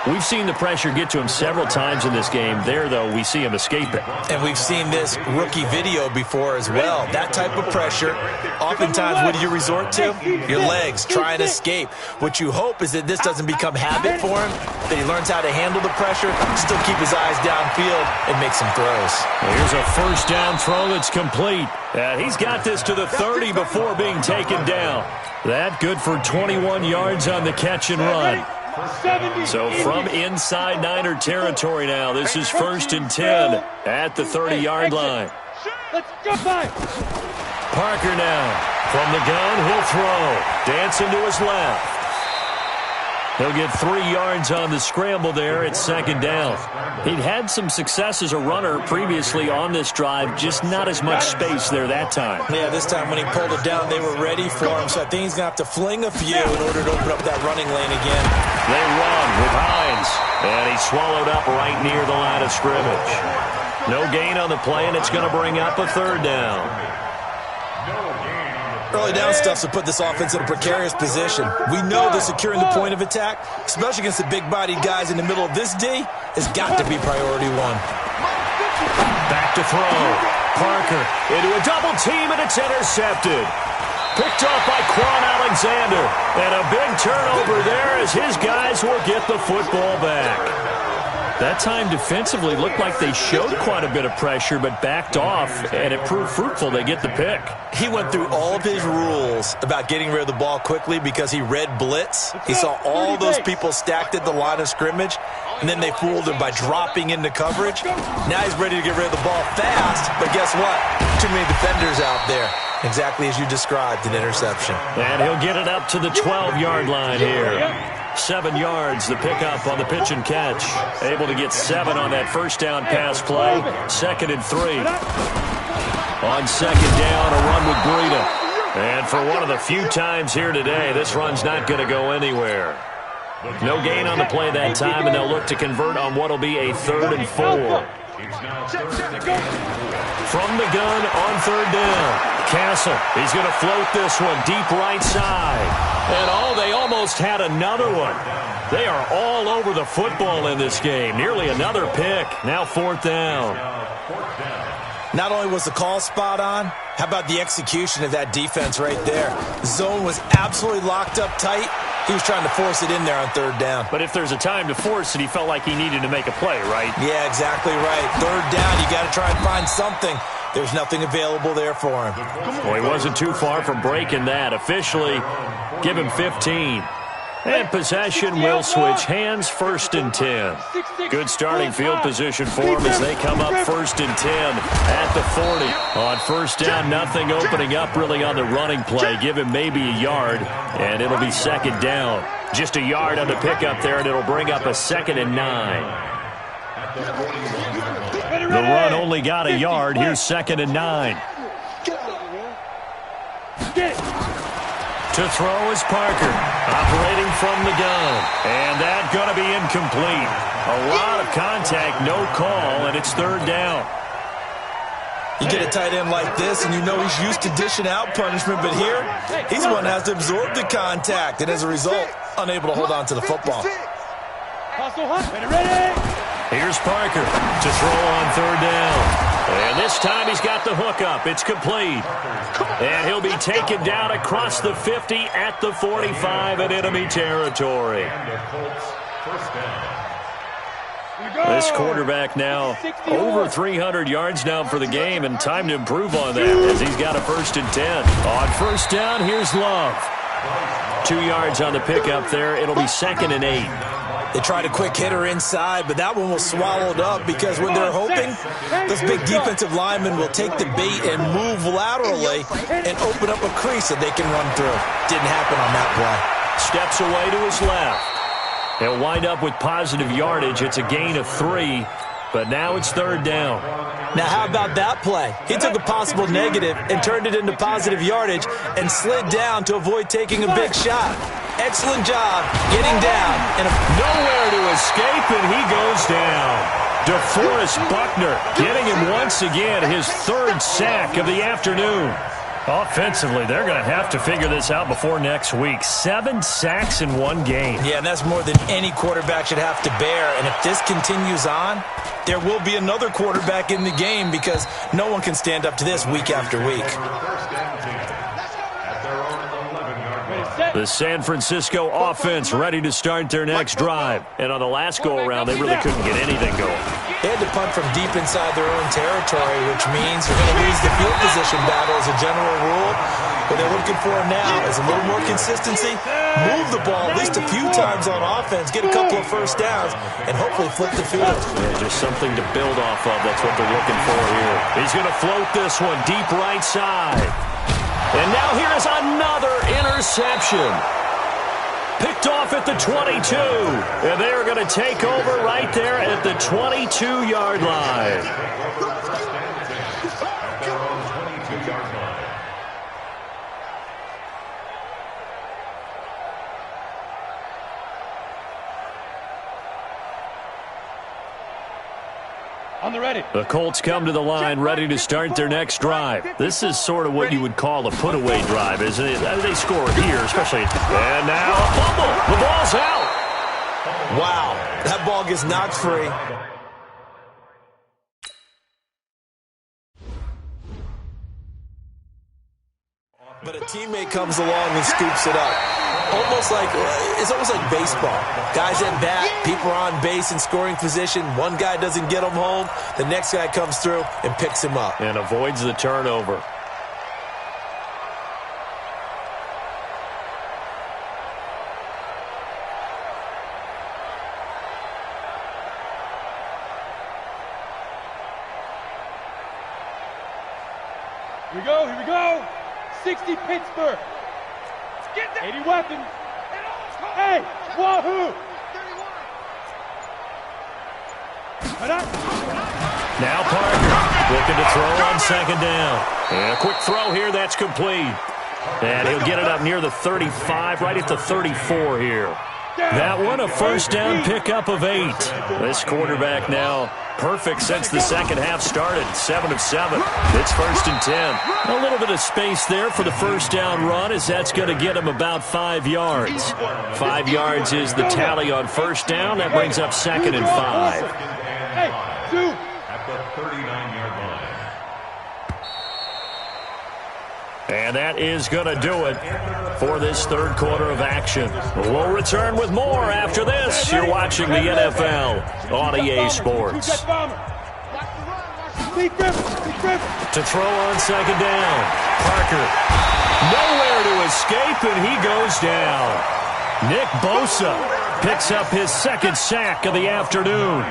We've seen the pressure get to him several times in this game. There, though, we see him escaping. And we've seen this rookie video before as well. That type of pressure, oftentimes, what do you resort to? Your legs, try and escape. What you hope is that this doesn't become habit for him, that he learns how to handle the pressure, still keep his eyes downfield, and make some throws. Here's a first down throw that's complete. He's got this to the 30 before being taken down. That good for 21 yards on the catch and run. So from inside Niner territory now, this is 1st and 10 at the 30-yard line. Let's go, Parker now. From the gun, he'll throw. Dancing to his left. He'll get 3 yards on the scramble there at 2nd down. He'd had some success as a runner previously on this drive, just not as much space there that time. Yeah, this time when he pulled it down, they were ready for him, so I think he's going to have to fling a few in order to open up that running lane again. They run with Hines, and he's swallowed up right near the line of scrimmage. No gain on the play, and it's going to bring up a 3rd down. Early down stuff to put this offense in a precarious position. We know that securing the point of attack, especially against the big-bodied guys in the middle of this D, has got to be priority one. Back to throw. Parker into a double team, and it's intercepted. Picked off by Quan Alexander. And a big turnover there as his guys will get the football back. That time defensively looked like they showed quite a bit of pressure but backed off, and it proved fruitful. They get the pick. He went through all of his rules about getting rid of the ball quickly because he read blitz. He saw all those people stacked at the line of scrimmage, and then they fooled him by dropping into coverage. Now he's ready to get rid of the ball fast, but guess what? Too many defenders out there. Exactly as you described, an interception. And he'll get it up to the 12-yard line here. 7 yards, the pickup on the pitch and catch. Able to get 7 on that first down pass play. 2nd and 3. On 2nd down, a run with Breida. And for one of the few times here today, this run's not going to go anywhere. No gain on the play that time, and they'll look to convert on what will be a 3rd and 4. From the gun on 3rd down. Castle, he's going to float this one deep right side. And they almost had another one. They are all over the football in this game. Nearly another pick. Now 4th down. Not only was the call spot on, how about the execution of that defense right there? The zone was absolutely locked up tight. He was trying to force it in there on 3rd down. But if there's a time to force it, he felt like he needed to make a play, right? Yeah, exactly right. 3rd down, you got to try and find something. There's nothing available there for him. Well, he wasn't too far from breaking that. Officially, give him 15. And possession will switch hands, 1st and 10. Good starting field position for him as they come up 1st and 10 at the 40. On 1st down, nothing opening up really on the running play. Give him maybe a yard, and it'll be 2nd down. Just a yard on the pickup there, and it'll bring up a 2nd and 9. The run only got a yard. Here's 2nd and 9. To throw is Parker, operating from the gun. And that's going to be incomplete. A lot of contact, no call, and it's 3rd down. You get a tight end like this, and you know he's used to dishing out punishment, but here, he's the one that has to absorb the contact, and as a result, unable to hold on to the football. Here's Parker to throw on 3rd down. And this time he's got the hook up. It's complete. And he'll be taken down across the 50 at the 45 in enemy territory. This quarterback now over 300 yards now for the game, and time to improve on that as he's got a 1st and 10. On 1st down, here's Love. 2 yards on the pickup there. It'll be 2nd and 8. They tried a quick hitter inside, but that one was swallowed up because when they're hoping, those big defensive linemen will take the bait and move laterally and open up a crease that they can run through. Didn't happen on that play. Steps away to his left. He'll wind up with positive yardage. It's a gain of 3, but now it's 3rd down. Now, how about that play? He took a possible negative and turned it into positive yardage and slid down to avoid taking a big shot. Excellent job getting down. And nowhere to escape, and he goes down. DeForest Buckner getting him once again, his 3rd sack of the afternoon. Offensively, they're going to have to figure this out before next week. 7 sacks in one game. Yeah, and that's more than any quarterback should have to bear. And if this continues on, there will be another quarterback in the game because no one can stand up to this week after week. The San Francisco offense ready to start their next drive. And on the last go-around, they really couldn't get anything going. They had to punt from deep inside their own territory, which means they're going to lose the field position battle as a general rule. What they're looking for now is a little more consistency, move the ball at least a few times on offense, get a couple of first downs, and hopefully flip the field. Yeah, just something to build off of. That's what they're looking for here. He's going to float this one deep right side. And now here is another interception. Picked off at the 22. And they are going to take over right there at the 22-yard line. On the ready. The Colts come to the line ready to start their next drive. This is sort of what you would call a put-away drive, isn't it? They score here, especially. And now a fumble. The ball's out. Wow, that ball gets knocked free. But a teammate comes along and scoops it up. It's almost like baseball. Guys at bat, people are on base in scoring position. One guy doesn't get him home. The next guy comes through and picks him up. And avoids the turnover. Here we go. 60 Pittsburgh. 80 weapons. Hey, wahoo! Now Parker looking to throw on second down. And a quick throw here, that's complete. And he'll get it up near the 35, right at the 34 here. That one a first down pickup of 8. This quarterback now perfect since the second half started. 7 of 7. It's 1st and 10. A little bit of space there for the first down run as that's going to get him about 5 yards. 5 yards is the tally on first down. That brings up 2nd and 5. Hey, 2. At the 39-yard line. And that is going to do it for this third quarter of action. We'll return with more after this. You're watching the NFL on EA Sports. To throw on second down. Parker nowhere to escape, and he goes down. Nick Bosa picks up his second sack of the afternoon.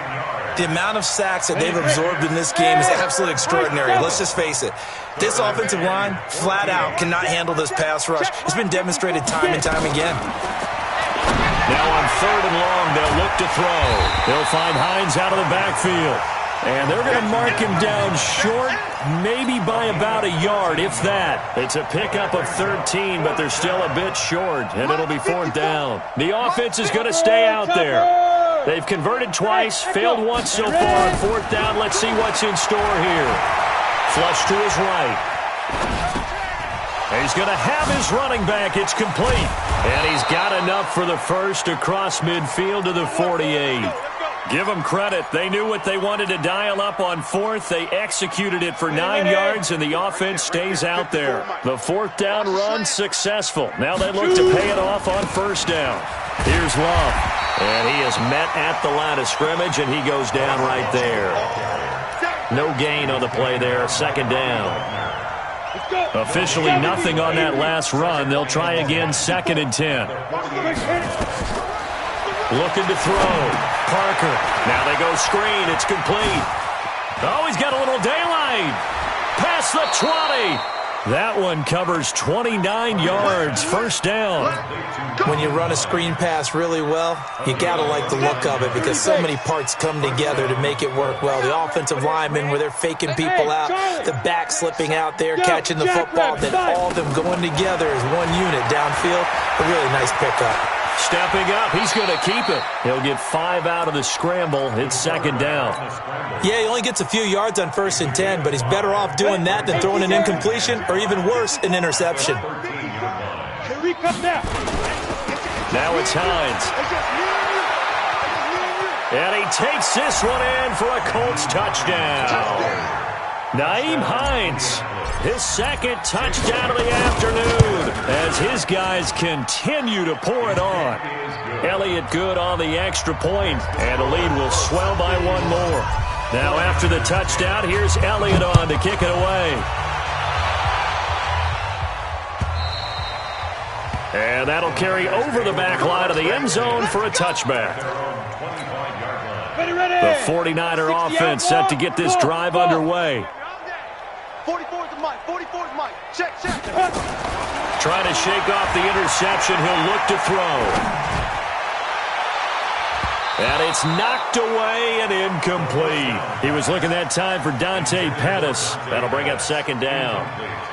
The amount of sacks that they've absorbed in this game is absolutely extraordinary. Let's just face it. This offensive line, flat out, cannot handle this pass rush. It's been demonstrated time and time again. Now on 3rd and long, they'll look to throw. They'll find Hines out of the backfield. And they're going to mark him down short, maybe by about a yard, if that. It's a pickup of 13, but they're still a bit short, and it'll be 4th down. The offense is going to stay out there. They've converted twice, failed once so far on 4th down. Let's see what's in store here. Flush to his right. He's going to have his running back. It's complete. And he's got enough for the first across midfield to the 48. Give them credit. They knew what they wanted to dial up on 4th. They executed it for 9 yards, and the offense stays out there. The 4th down run successful. Now they look to pay it off on 1st down. Here's Love. And he is met at the line of scrimmage, and he goes down right there. No gain on the play there. 2nd down. Officially nothing on that last run. They'll try again 2nd and 10. Looking to throw. Parker. Now they go screen. It's complete. Oh, he's got a little daylight. Past the 20. That one covers 29 yards. 1st down. When you run a screen pass really well, you got to like the look of it because so many parts come together to make it work well. The offensive linemen where they're faking people out, the back slipping out there, catching the football, then all of them going together as one unit downfield. A really nice pickup. stepping up. He's going to keep it. He'll get 5 out of the scramble. It's second down. Yeah, he only gets a few yards on 1st and 10, but he's better off doing that than throwing an incompletion or even worse, an interception. Now it's Hines. And he takes this one in for a Colts touchdown. Nyheim Hines, his second touchdown of the afternoon as his guys continue to pour it on. Elliott good on the extra point, and the lead will swell by one more. Now after the touchdown, here's Elliott on to kick it away. And that'll carry over the back line of the end zone for a touchback. The 49er offense set to get this drive underway. 44 to Mike. 44 to Mike. Check. Trying to shake off the interception. He'll look to throw. And it's knocked away and incomplete. He was looking that time for Dante Pettis. That'll bring up second down.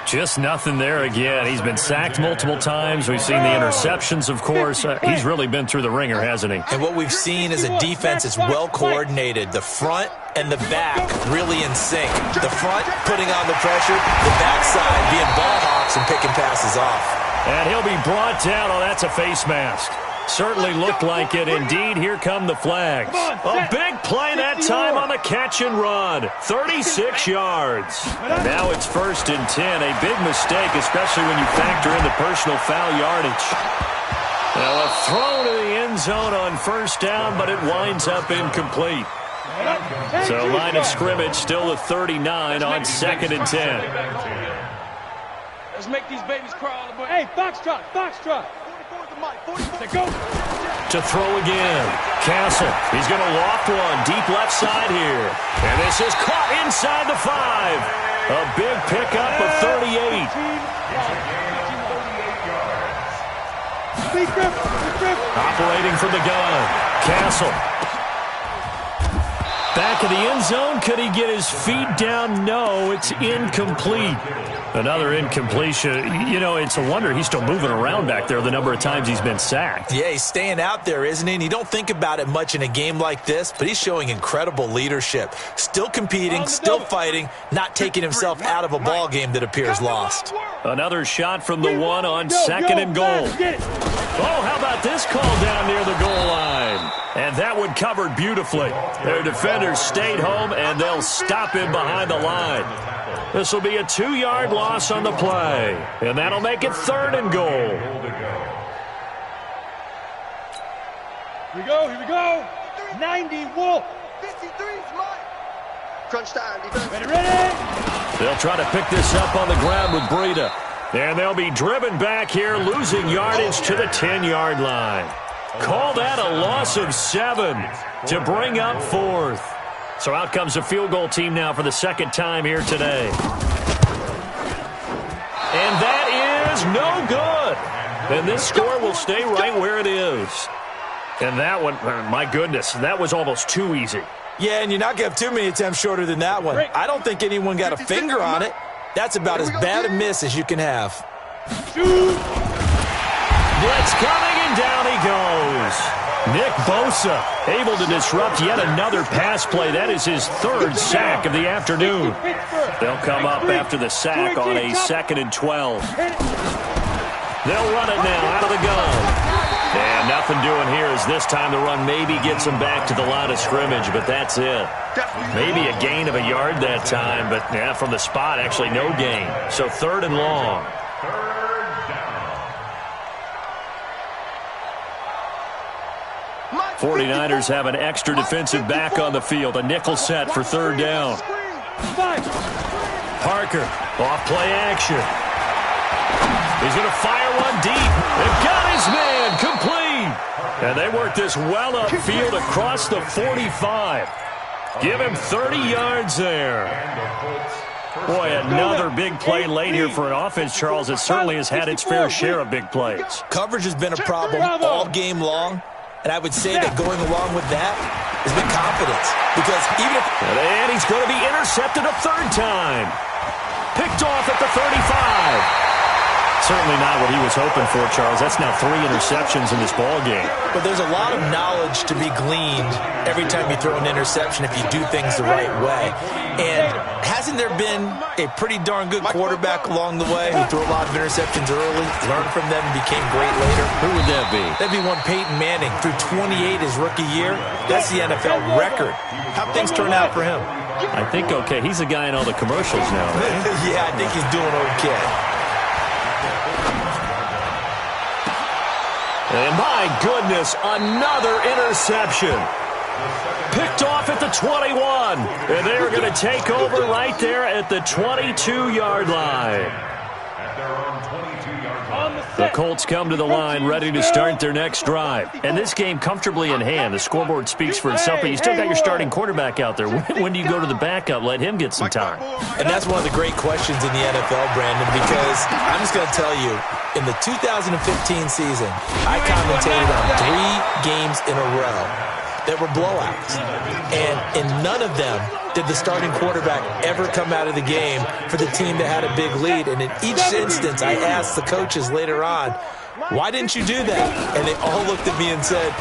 Just nothing there again. He's been sacked multiple times. We've seen the interceptions, of course. He's really been through the ringer, hasn't he? And what we've seen is a defense that's well coordinated. The front and the back really in sync. The front putting on the pressure, the backside being ball hawks and picking passes off. And he'll be brought down. Oh, that's a face mask. Certainly looked like it. Indeed, here come the flags. A big play that time on the catch and run. 36 yards. And now it's 1st and 10. A big mistake, especially when you factor in the personal foul yardage. Now a throw to the end zone on 1st down, but it winds up incomplete. So line of scrimmage still a 39 on 2nd and 10. Let's make these babies crawl. Hey, Foxtrot. To throw again. Castle. He's going to loft one deep left side here. And this is caught inside the 5. A big pickup of 38. Operating from the gun. Castle. Back of the end zone. Could he get his feet down? No, it's incomplete. Another incompletion. You know, it's a wonder he's still moving around back there the number of times he's been sacked. Yeah, he's staying out there, isn't he? And you don't think about it much in a game like this, but he's showing incredible leadership. Still competing, still fighting, not taking himself out of a ball game that appears lost. Another shot from the 1 on 2nd and goal. Oh, how about this call down near the goal line? And that one covered beautifully. Their defenders stayed home, and they'll stop him behind the line. This will be a 2-yard loss on the play, and that'll make it 3rd and goal. Here we go. 90 Wolf. 53's Mike. Crunch time, defense. Ready? They'll try to pick this up on the ground with Breida. And they'll be driven back here, losing yardage to the 10-yard line. Call that a loss of 7 to bring up 4th. So out comes the field goal team now for the second time here today. And that is no good. And this score will stay right where it is. And that one, my goodness, that was almost too easy. Yeah, and you're not going to have too many attempts shorter than that one. I don't think anyone got a finger on it. That's about as bad a miss as you can have. Blitz coming, and down he goes. Nick Bosa able to disrupt yet another pass play. That is his 3rd sack of the afternoon. They'll come up after the sack on a 2nd and 12. They'll run it now out of the gun. And nothing doing here as this time the run maybe gets them back to the line of scrimmage, but that's it. Maybe a gain of a yard that time, but yeah, from the spot, actually no gain. So 3rd and long. 49ers have an extra defensive back on the field. A nickel set for 3rd down. Parker, off play action. He's going to fire one deep. They've got his man complete. And they work this well upfield across the 45. Give him 30 yards there. Boy, another big play late here for an offense, Charles, that certainly has had its fair share of big plays. Coverage has been a problem all game long. And I would say that going along with that has been confidence. Because even if... And he's going to be intercepted a 3rd time. Picked off at the 35. certainly not what he was hoping for, Charles. That's now 3 interceptions in this ball game. But there's a lot of knowledge to be gleaned every time you throw an interception if you do things the right way. And hasn't there been a pretty darn good quarterback along the way who threw a lot of interceptions early, learned from them, and became great later? Who would that be? That'd be one Peyton Manning. Threw 28 his rookie year. That's the NFL record. How'd things turn out for him? I think okay. He's a guy in all the commercials now, right? Yeah, I think he's doing okay. And my goodness, another interception. Picked off at the 21. And they are going to take over right there at the 22-yard line. The Colts come to the line ready to start their next drive. And this game comfortably in hand. The scoreboard speaks for itself, but you still got your starting quarterback out there. When do you go to the backup? Let him get some time. And that's one of the great questions in the NFL, Brandon, because I'm just going to tell you, in the 2015 season, I commentated on 3 games in a row that were blowouts. And in none of them did the starting quarterback ever come out of the game for the team that had a big lead. And in each instance, I asked the coaches later on, why didn't you do that? And they all looked at me and said,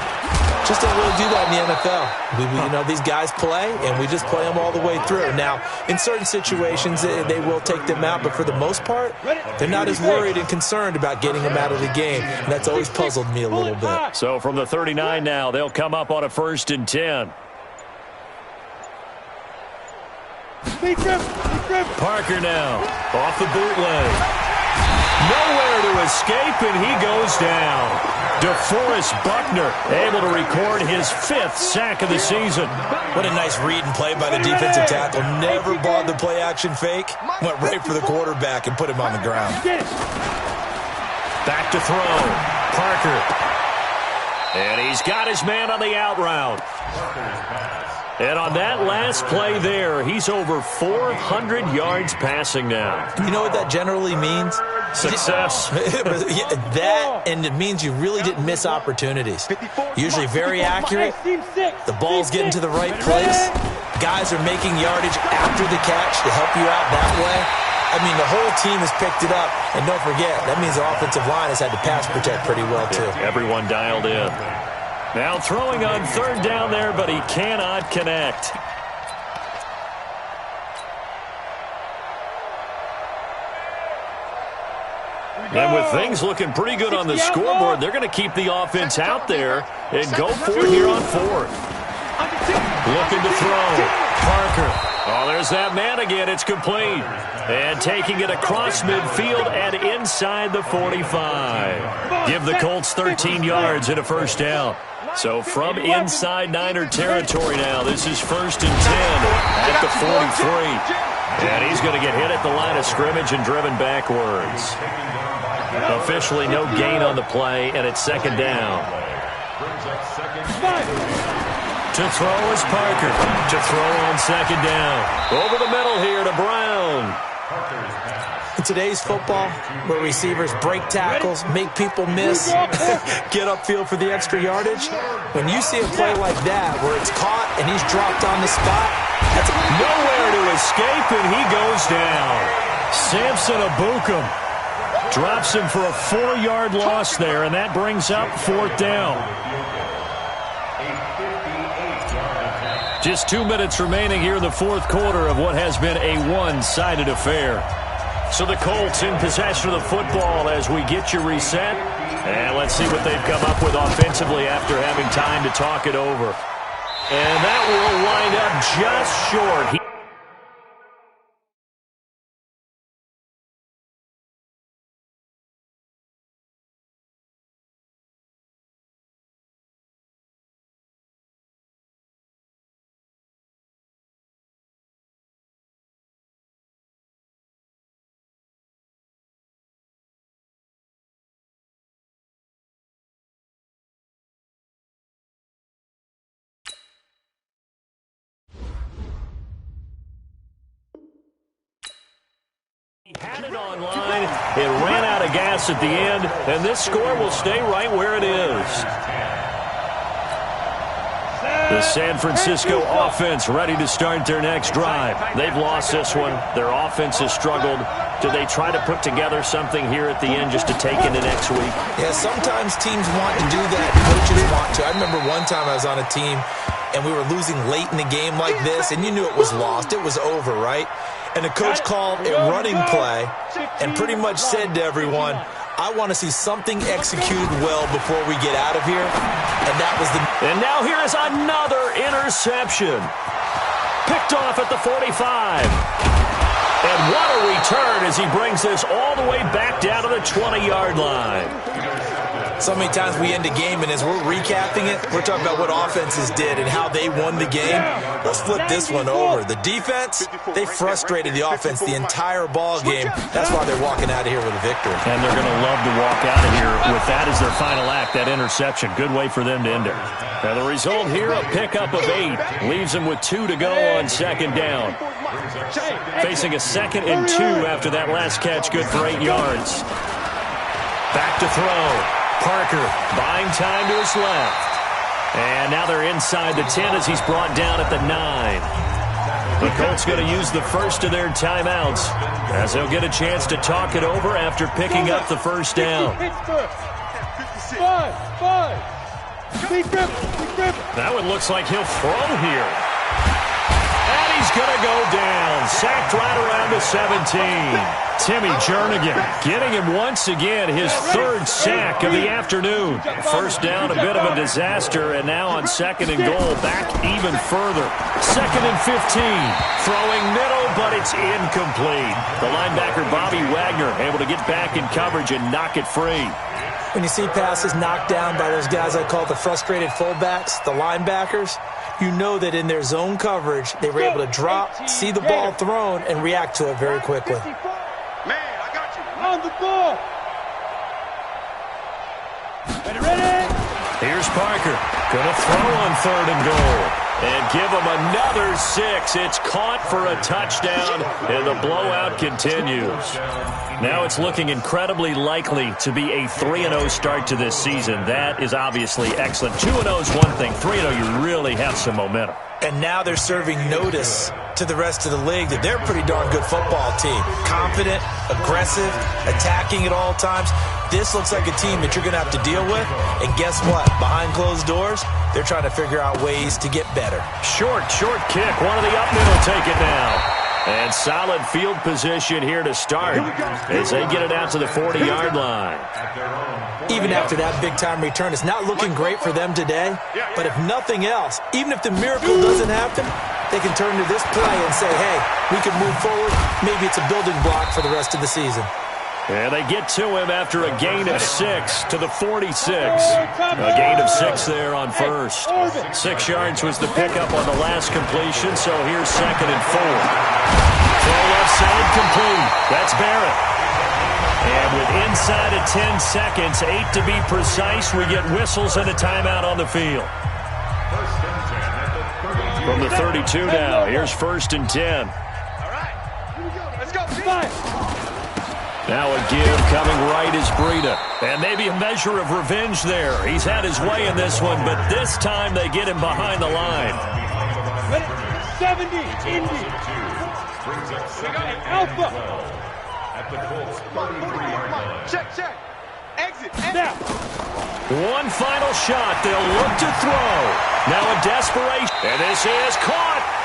just don't really do that in the NFL. These guys play, and we just play them all the way through. Now, in certain situations, they will take them out, but for the most part, they're not as worried and concerned about getting them out of the game, and that's always puzzled me a little bit. So from the 39 now, they'll come up on a 1st and 10. Parker now, off the bootleg. Nowhere to escape, and he goes down. DeForest Buckner able to record his 5th sack of the season. What a nice read and play by the defensive tackle. Never bought the play-action fake. Went right for the quarterback and put him on the ground. Back to throw. Parker. And he's got his man on the out route. And on that last play there, he's over 400 yards passing now. You know what that generally means? Success. That, and it means you really didn't miss opportunities. Usually very accurate. The ball's getting to the right place. Guys are making yardage after the catch to help you out that way. I mean, the whole team has picked it up. And don't forget, that means the offensive line has had to pass protect pretty well, too. Everyone dialed in. Now throwing on 3rd down there, but he cannot connect. And with things looking pretty good on the scoreboard, they're going to keep the offense out there and go for it here on 4th. Looking to throw. Parker. Oh, there's that man again. It's complete. And taking it across midfield and inside the 45. Give the Colts 13 yards and a 1st down. So from inside Niner territory now, this is 1st and 10 at the 43. And he's going to get hit at the line of scrimmage and driven backwards. Officially no gain on the play, and it's 2nd down. To throw is Parker. To throw on 2nd down. Over the middle here to Brown. In today's football, where receivers break tackles, make people miss, get upfield for the extra yardage, when you see a play like that where it's caught and he's dropped on the spot, that's nowhere to escape, and he goes down. Samson Abukum drops him for a 4-yard loss there, and that brings up 4th down. Just 2 minutes remaining here in the 4th quarter of what has been a one-sided affair. So the Colts in possession of the football as we get you reset. And let's see what they've come up with offensively after having time to talk it over. And that will wind up just short. He had it online. It ran out of gas at the end, and this score will stay right where it is. The San Francisco offense ready to start their next drive. They've lost this one. Their offense has struggled. Do they try to put together something here at the end just to take into next week? Yeah, sometimes teams want to do that. Coaches want to. I remember one time I was on a team, and we were losing late in the game like this, and you knew it was lost. It was over, right? And the coach called a running play and pretty much said to everyone, I want to see something executed well before we get out of here. And that was the... And now here is another interception. Picked off at the 45. And what a return as he brings this all the way back down to the 20-yard line. So many times we end a game, and as we're recapping it, we're talking about what offenses did and how they won the game. Let's flip this one over. The defense, they frustrated the offense the entire ball game. That's why they're walking out of here with a victory. And they're going to love to walk out of here with that as their final act, that interception. Good way for them to end it. Now the result here, a pickup of 8. Leaves them with 2 to go on second down. Facing a 2nd and 2 after that last catch, good for 8 yards. Back to throw. Parker buying time to his left. And now they're inside the 10 as he's brought down at the 9. The Colts going to use the first of their timeouts as they'll get a chance to talk it over after picking up the first down. That one looks like he'll throw here. And he's going to go down. Sacked right around the 17. Timmy Jernigan getting him once again his 3rd sack of the afternoon. First down, a bit of a disaster, and now on 2nd and goal, back even further. 2nd and 15. Throwing middle, but it's incomplete. The linebacker, Bobby Wagner, able to get back in coverage and knock it free. When you see passes knocked down by those guys I call the frustrated fullbacks, the linebackers, you know that in their zone coverage, they were able to drop, see the ball thrown, and react to it very quickly. Man, I got you. On the ball. Ready? Here's Parker. Going to throw on 3rd and goal. And give him another 6. It's caught for a touchdown, and the blowout continues. Now it's looking incredibly likely to be a 3-0 start to this season. That is obviously excellent. 2-0 is one thing. 3-0, you really have some momentum. And now they're serving notice to the rest of the league that they're a pretty darn good football team. Confident, aggressive, attacking at all times. This looks like a team that you're going to have to deal with. And guess what? Behind closed doors, they're trying to figure out ways to get better. Short kick. One of the up middle take it now. And solid field position here to start as they get it out to the 40-yard line. Even after that big-time return, it's not looking great for them today. But if nothing else, even if the miracle doesn't happen, they can turn to this play and say, hey, we can move forward. Maybe it's a building block for the rest of the season. And they get to him after a gain of 6 to the 46. A gain of 6 there on first. 6 yards was the pickup on the last completion, so here's 2nd and 4. Throw left side complete. That's Barrett. And with inside of 10 seconds, 8 to be precise, we get whistles and a timeout on the field. From the 32 now, here's 1st and 10. All right. Here we go. Let's go. Now a give coming right is Breida. And maybe a measure of revenge there. He's had his way in this one, but this time they get him behind the line. 70, Indy. Alpha. At the Colts 33-yard line. Check. Exit. Now. One final shot. They'll look to throw. Now a desperation. And this is caught.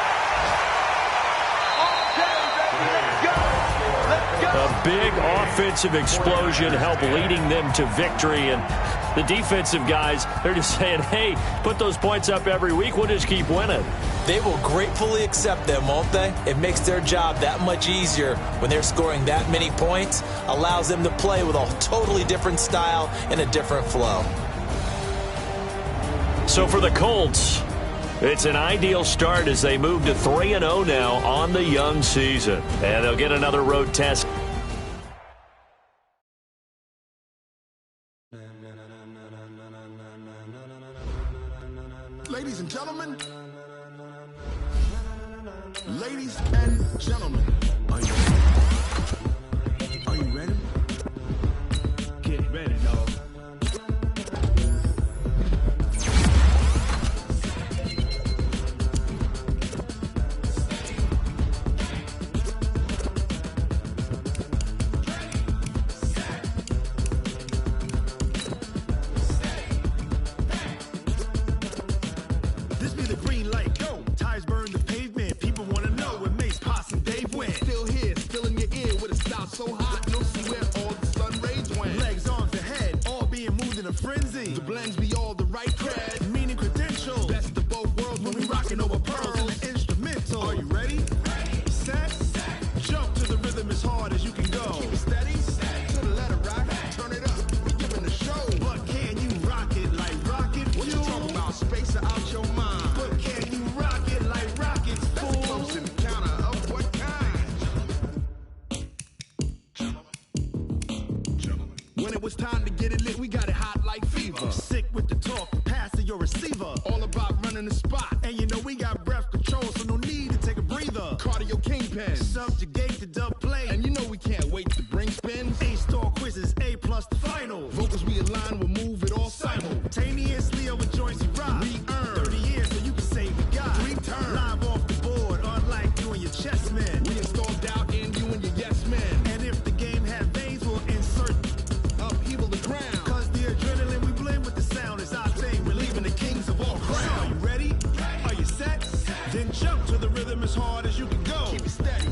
A big offensive explosion helped leading them to victory. And the defensive guys, they're just saying, hey, put those points up every week. We'll just keep winning. They will gratefully accept them, won't they? It makes their job that much easier when they're scoring that many points. Allows them to play with a totally different style and a different flow. So for the Colts, it's an ideal start as they move to 3-0 now on the young season. And they'll get another road test. Ladies and gentlemen, are you ready? Are you ready? Get ready, dog. it's time to get it lit. We got it hot like fever. Sick with the talk, passing your receiver. All about running the spot. And you know we got breath control, so no need to take a breather. Cardio kingpin. Subjugate the dub play. And you know we can't wait to bring spins. A-star quizzes, A+ the final. Vocals we align, we'll move it all Simultaneously over joints we rock. We earn 30 years so you can say we got 3 turns. Live off the board, unlike you and your chess men. We install doubt in you and your yes men. And if the game had veins, we'll insert Upheaval the ground. Cause the adrenaline we blend with the sound is our thing. Relieving the kings of all crowns. Are you ready? Are you set? Then jump to the rhythm as hard as you can go. Keep it steady,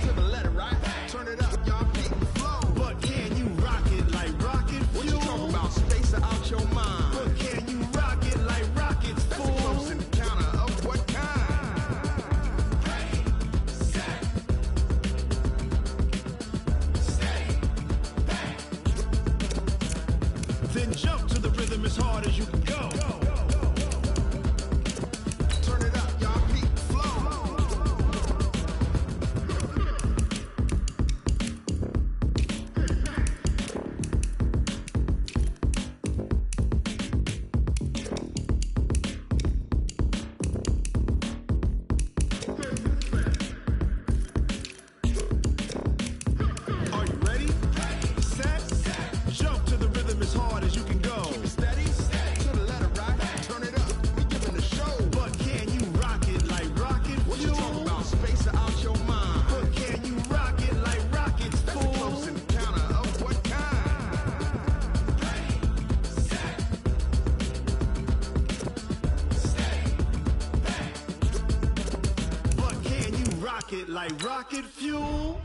to the letter, right? Turn it up, y'all, beat the flow. But can you rock it like rocket fuel? What you talking about? Space out your mind. But can you rock it like rockets, That's a close fool? encounter of what kind? Then jump to the rhythm as hard as you can go. Turn it up, y'all, beat the flow. Are you ready? Set? Jump to the rhythm as hard as you can go. Steady, to the letter, right? Turn it up, we giving the show. But can you rock it like rocket What you fuel? talking about? Space out your mind. But can you rock it like rockets, That's a close fool? encounter of what kind? But can you rock it like rocket fuel?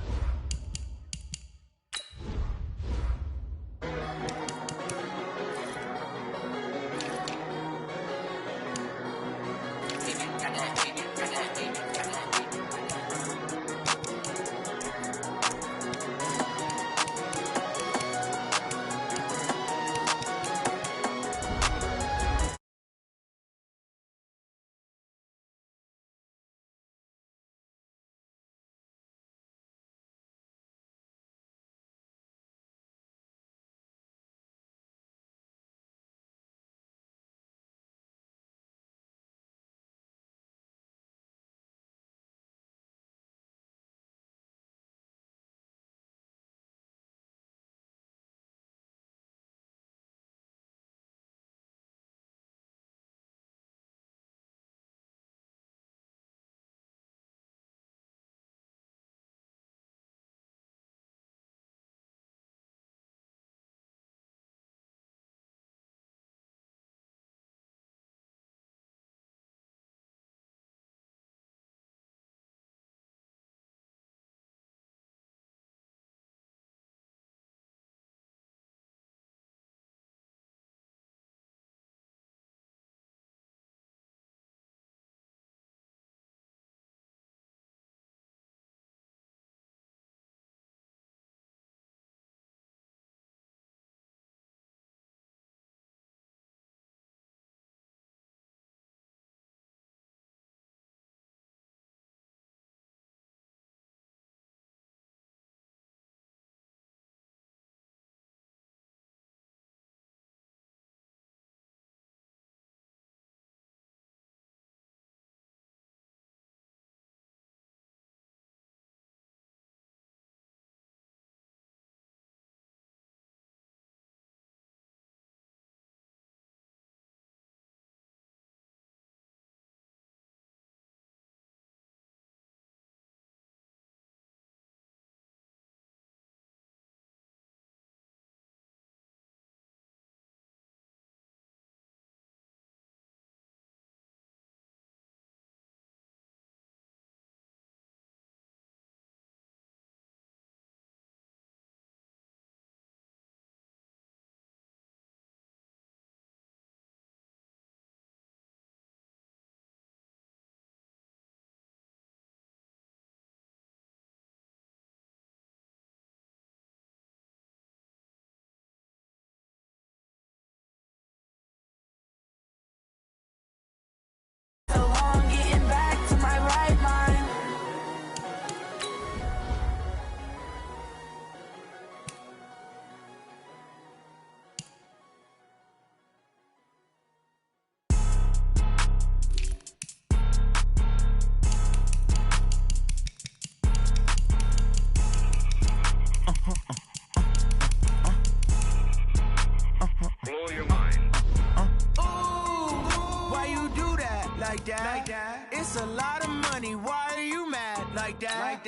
like that. It's a lot of money, why are you mad like that?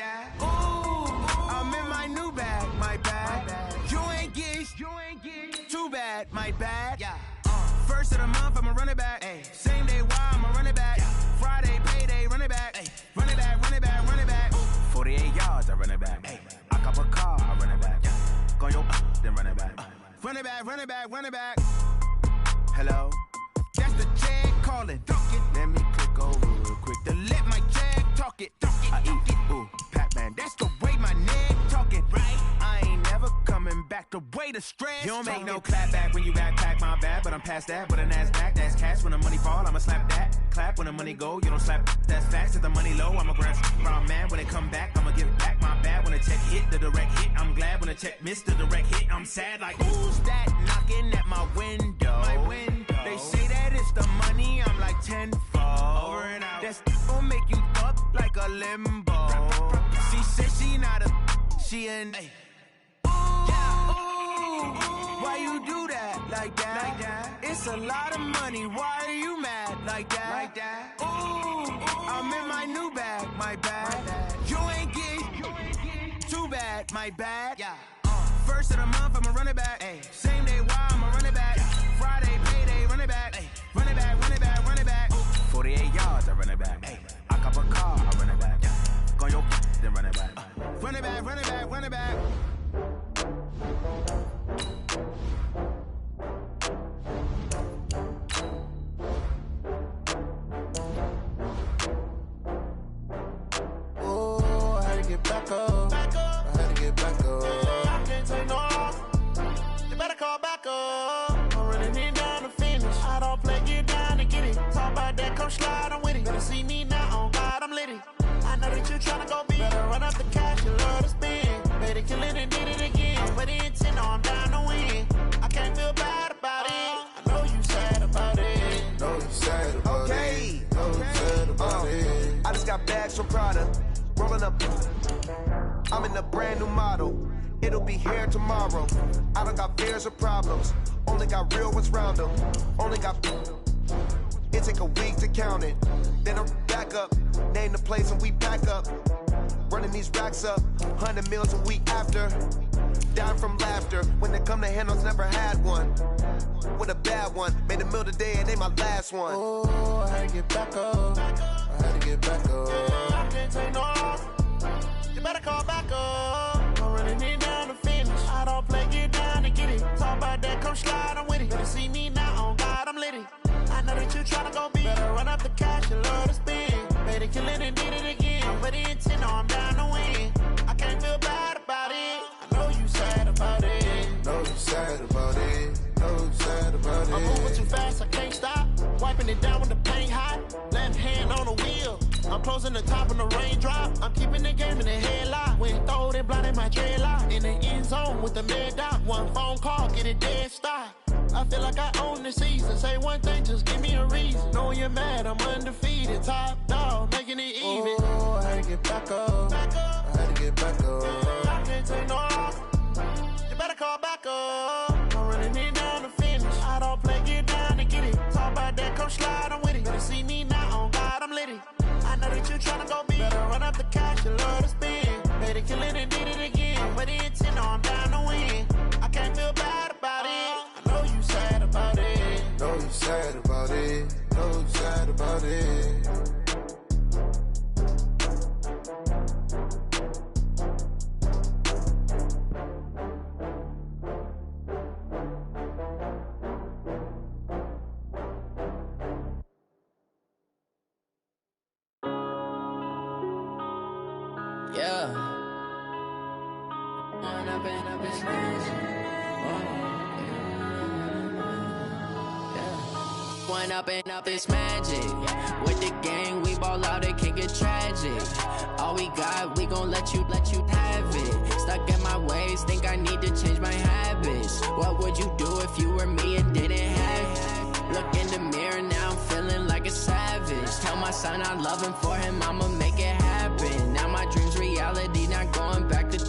Ooh, I'm in my new bag, my bag. You ain't get too bad, my bad. First of the month, I'ma run it back. Same day, why I'ma run it back. Friday, payday, run it back. Run it back, run it back, run it back. 48 yards, I run it back. I cop a car, I run it back. Go your then run it back. Run it back, run it back, run it back. Hello? That's the jag calling. Let me click over real quick to let my jag talk it. I eat it, ooh, Pac-Man. That's the way my neck talking, right? I ain't never coming back the way the stress. You don't make no clap back when you backpack, my bad, but I'm past that. But a NASDAQ, that's cash. When the money fall, I'ma slap that. Clap when the money go, you don't slap. That's facts. If the money low, I'ma grab round man. When it come back, I'ma give back my bad. When the check hit, the direct hit. I'm glad when the check missed the direct hit. I'm sad like, who's that knocking at my window? My window. They say that it's the money, I'm like tenfold. Over and out. That's gon' make you up like a limbo. She said she not a, she an. Why you do that like that? It's a lot of money, why are you mad like that? Ooh, I'm in my new bag, my bag. You ain't get too bad, my bad. First of the month, I'ma run it back. Same day, why I'ma run it back. Friday, payday, run it back. Run it back, run it back, run it back. 48 yards, I run it back. I cop a car, I run it back. Go your then run it back. Run it back, run it back, run it back. Oh, I had to get back up. I had to get back up. I can't take no loss. You better call back up. I'm running it down to finish. I don't play, get down and get it. Talk about that, come slide, I'm with it. Better see me now, on God, I'm lit it. I know that you tryna go big. Better run up the cash, you love to spend. Better kill it and did it again. But the intent, I'm down to win. I can't feel bad about it. I know you sad about it. Know you sad about it. Know you sad about it. I just got bags from Prada. Rolling up. I'm in a brand new model. It'll be here tomorrow. I don't got fears or problems. Only got real ones round them. Only got. It take a week to count it. Then I'm back up. Name the place and we back up. Running these racks up. 100 meals a week after. Down from laughter. When it come to handles, never had one. With a bad one. Made a meal today and they my last one. Oh, I had to get back up. I had to get back up. I can't take no loss. You better call back up. I'm running it down to finish. I don't play, get down and get it. Talk about that, come slide, I'm with it. Better see me now, on God, I'm lit it. I know that you tryna go big. Better run up the cash, you love to spend. Better kill it and did it again. But the intent, I'm down to win. I can't feel bad about it. I know you sad about it. Know you sad about it. Know you sad about it. I'm moving too fast, I can't stop. Wiping it down with the paint hot. Left hand on the wheel. I'm closing the top on the raindrop. I'm keeping the game in the headlock. When throwed and blinded my dreadlock. In the end zone with the mad dot. One phone call, get it dead stop. I feel like I own the season. Say one thing, just give me a reason. Knowing you're mad, I'm undefeated. Top dog, making it even. Oh, I had to get back up. I had to get back up. I can't take no loss. You better call back up. I'm running it down to finish. I don't play, get down and get it. Talk about that, come slide, I'm with it. Better see me now, on God, I'm lit it. I know that you tryna go big. Better run up the cash, you love to spend. Better kill it and did it again. But the intent, I'm down to win. I can't feel bad about it. I know you sad about it. Know you sad about it. Know you sad about it. Yeah. One up and up is magic. With the gang, we ball out, it can get tragic. All we got, we gon' let you have it. Stuck in my ways, think I need to change my habits. What would you do if you were me and didn't have it? Look in the mirror, now I'm feeling like a savage. Tell my son I love him, for him I'ma make it happen. Now my dream's reality, not going back to.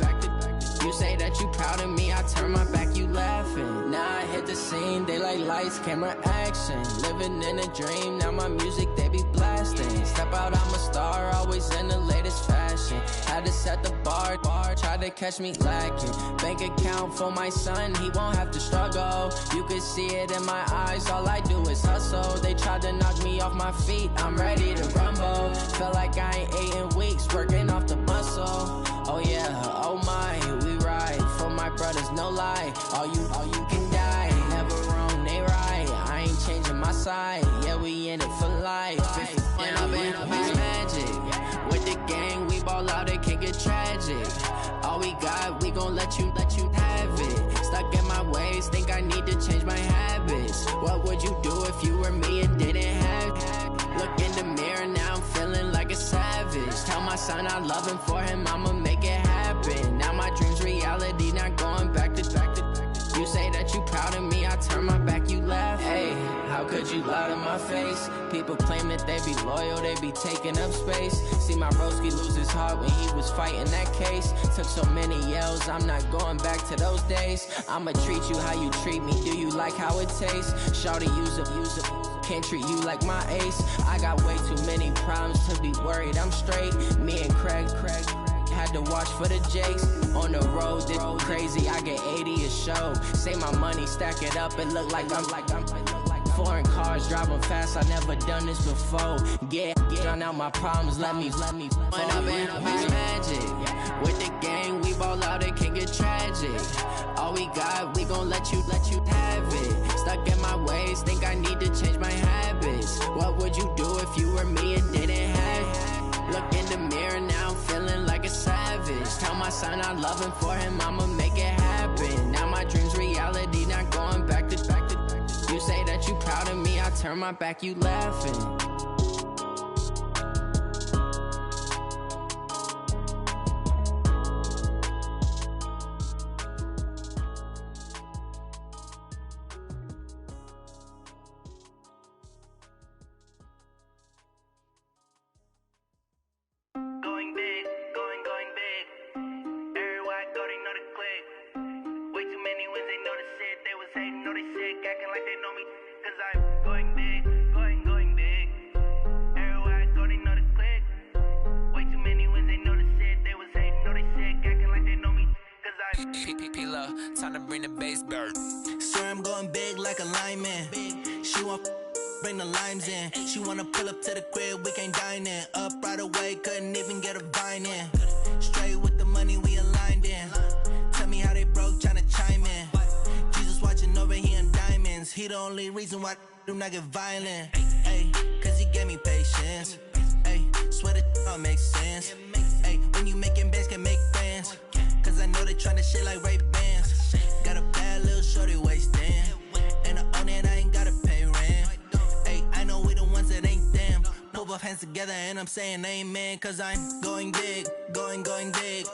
You say that you proud of me, I turn my back, you laughing. Now I hit the scene, they like lights, camera, action. Living in a dream, now my music, they be blasting. Step out, I'm a star, always in the latest fashion. Had to set the bar, try to catch me lacking. Bank account for my son, he won't have to struggle. You can see it in my eyes, all I do is hustle. They tried to knock me off my feet, I'm ready to rumble. Feel like I ain't ate in weeks, working off the muscle. Oh yeah, oh my, we ride for my brothers, no lie. All you can die, never wrong, they right. I ain't changing my side, yeah, we in it for life. When I'm in magic, with the gang, we ball out, it can get tragic. All we got, we gon' let you have it. Stuck in my ways, think I need to change my habits. What would you do if you were me and didn't have it? Look in the mirror, now I'm feeling like a savage. Tell my son I love him, for him I'ma make it happen. Now my dream's reality, not going back to. You say that you proud of me, I turn my back, you laugh. Hey, how could you lie to my face? People claim that they be loyal, they be taking up space. See my broski lose his heart when he was fighting that case. Took so many yells, I'm not going back to those days. I'ma treat you how you treat me, do you like how it tastes? Shawty, use it. Can't treat you like my ace. I got way too many problems to be worried, I'm straight. Me and Craig had to watch for the Jakes. On the road, this crazy, I get 80 a show. Say my money, stack it up, it look like I'm foreign cars, driving fast, I never done this before. Get drown out my problems, let me When I'm in magic, with the gang, we ball out, it can get tragic. All we got, we gon' let you have it. Stuck in my ways, think I need to change my habits. What would you do if you were me and didn't have it? Look in the mirror, now I'm feeling like a savage. Tell my son I love him, for him I'ma make it happen. Now my dream's reality, not going back to. You say that you proud of me, I turn my back, you laughing. Time to bring the bass bird. Swear I'm going big like a lineman. She want bring the limes in. She wanna pull up to the crib, we can't dine in. Up right away, couldn't even get a vine in. Straight with the money, we aligned in. Tell me how they broke, tryna chime in. Jesus watching over here in diamonds. He the only reason why I do not get violent. Ay, cause he gave me patience. Ay, swear that all makes sense. Ay, when you making bands, can make friends. Cause I know they tryna shit like Ray-Bans. Got a bad little shorty wasting. And I own it, I ain't gotta pay rent. Ay, I know we the ones that ain't them. Pull both hands together and I'm saying amen. Cause I'm going big, going big.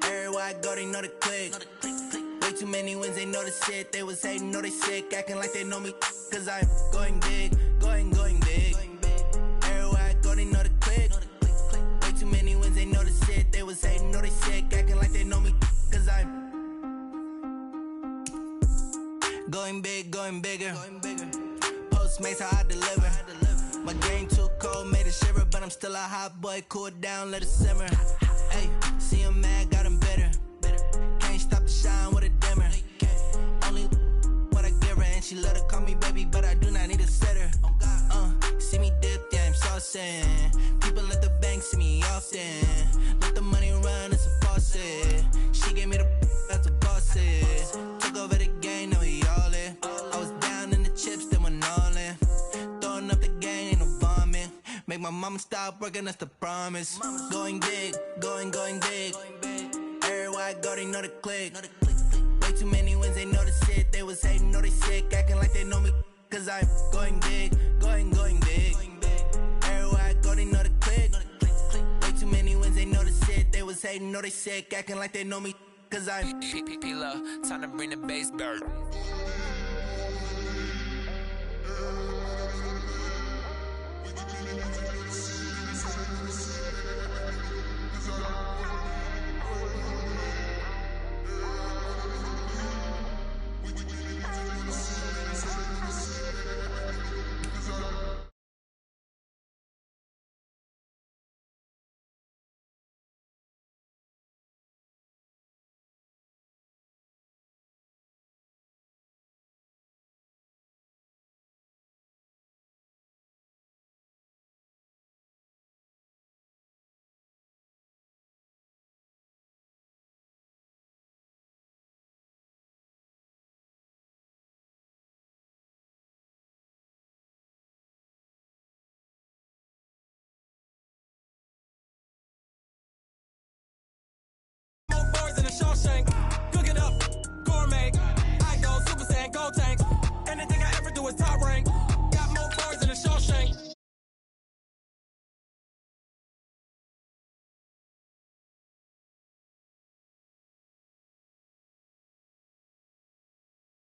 Everywhere I go, they know the click. Way too many wins, they know the shit. They was hating, know they sick, acting like they know me. Cause I'm going big, going big. Everywhere I go, they know the click. Way too many wins, they know the shit. They was hating, know they sick, acting like they know me. Cause I'm going big, going bigger. Postmates, how I deliver. My game too cold, made it shiver. But I'm still a hot boy, cool it down, let it simmer. Hey, see him mad, got him bitter. Can't stop the shine with a dimmer. Only what I give her, and she love to call me baby, but I do not need a sitter. See me dip, yeah, I'm saucing. People at the bank see me often. Let the money run, it's a faucet. She gave me the that's a boss is. Took over the game, now we all in. I was down in the chips, then went all in. Throwing up the game, ain't no vomit. Make my mama stop working, that's the promise. Going big, going big. Everywhere I go, they know the click. Way too many wins, they know the shit. They was hating, know they sick, acting like they know me. Cause I'm going big, going big. Everywhere I go, they know the click. Way too many wins, they know the shit. They was hating, know they sick, acting like they know me. Cause I'm P-P-P-Love, time to bring the bass bird.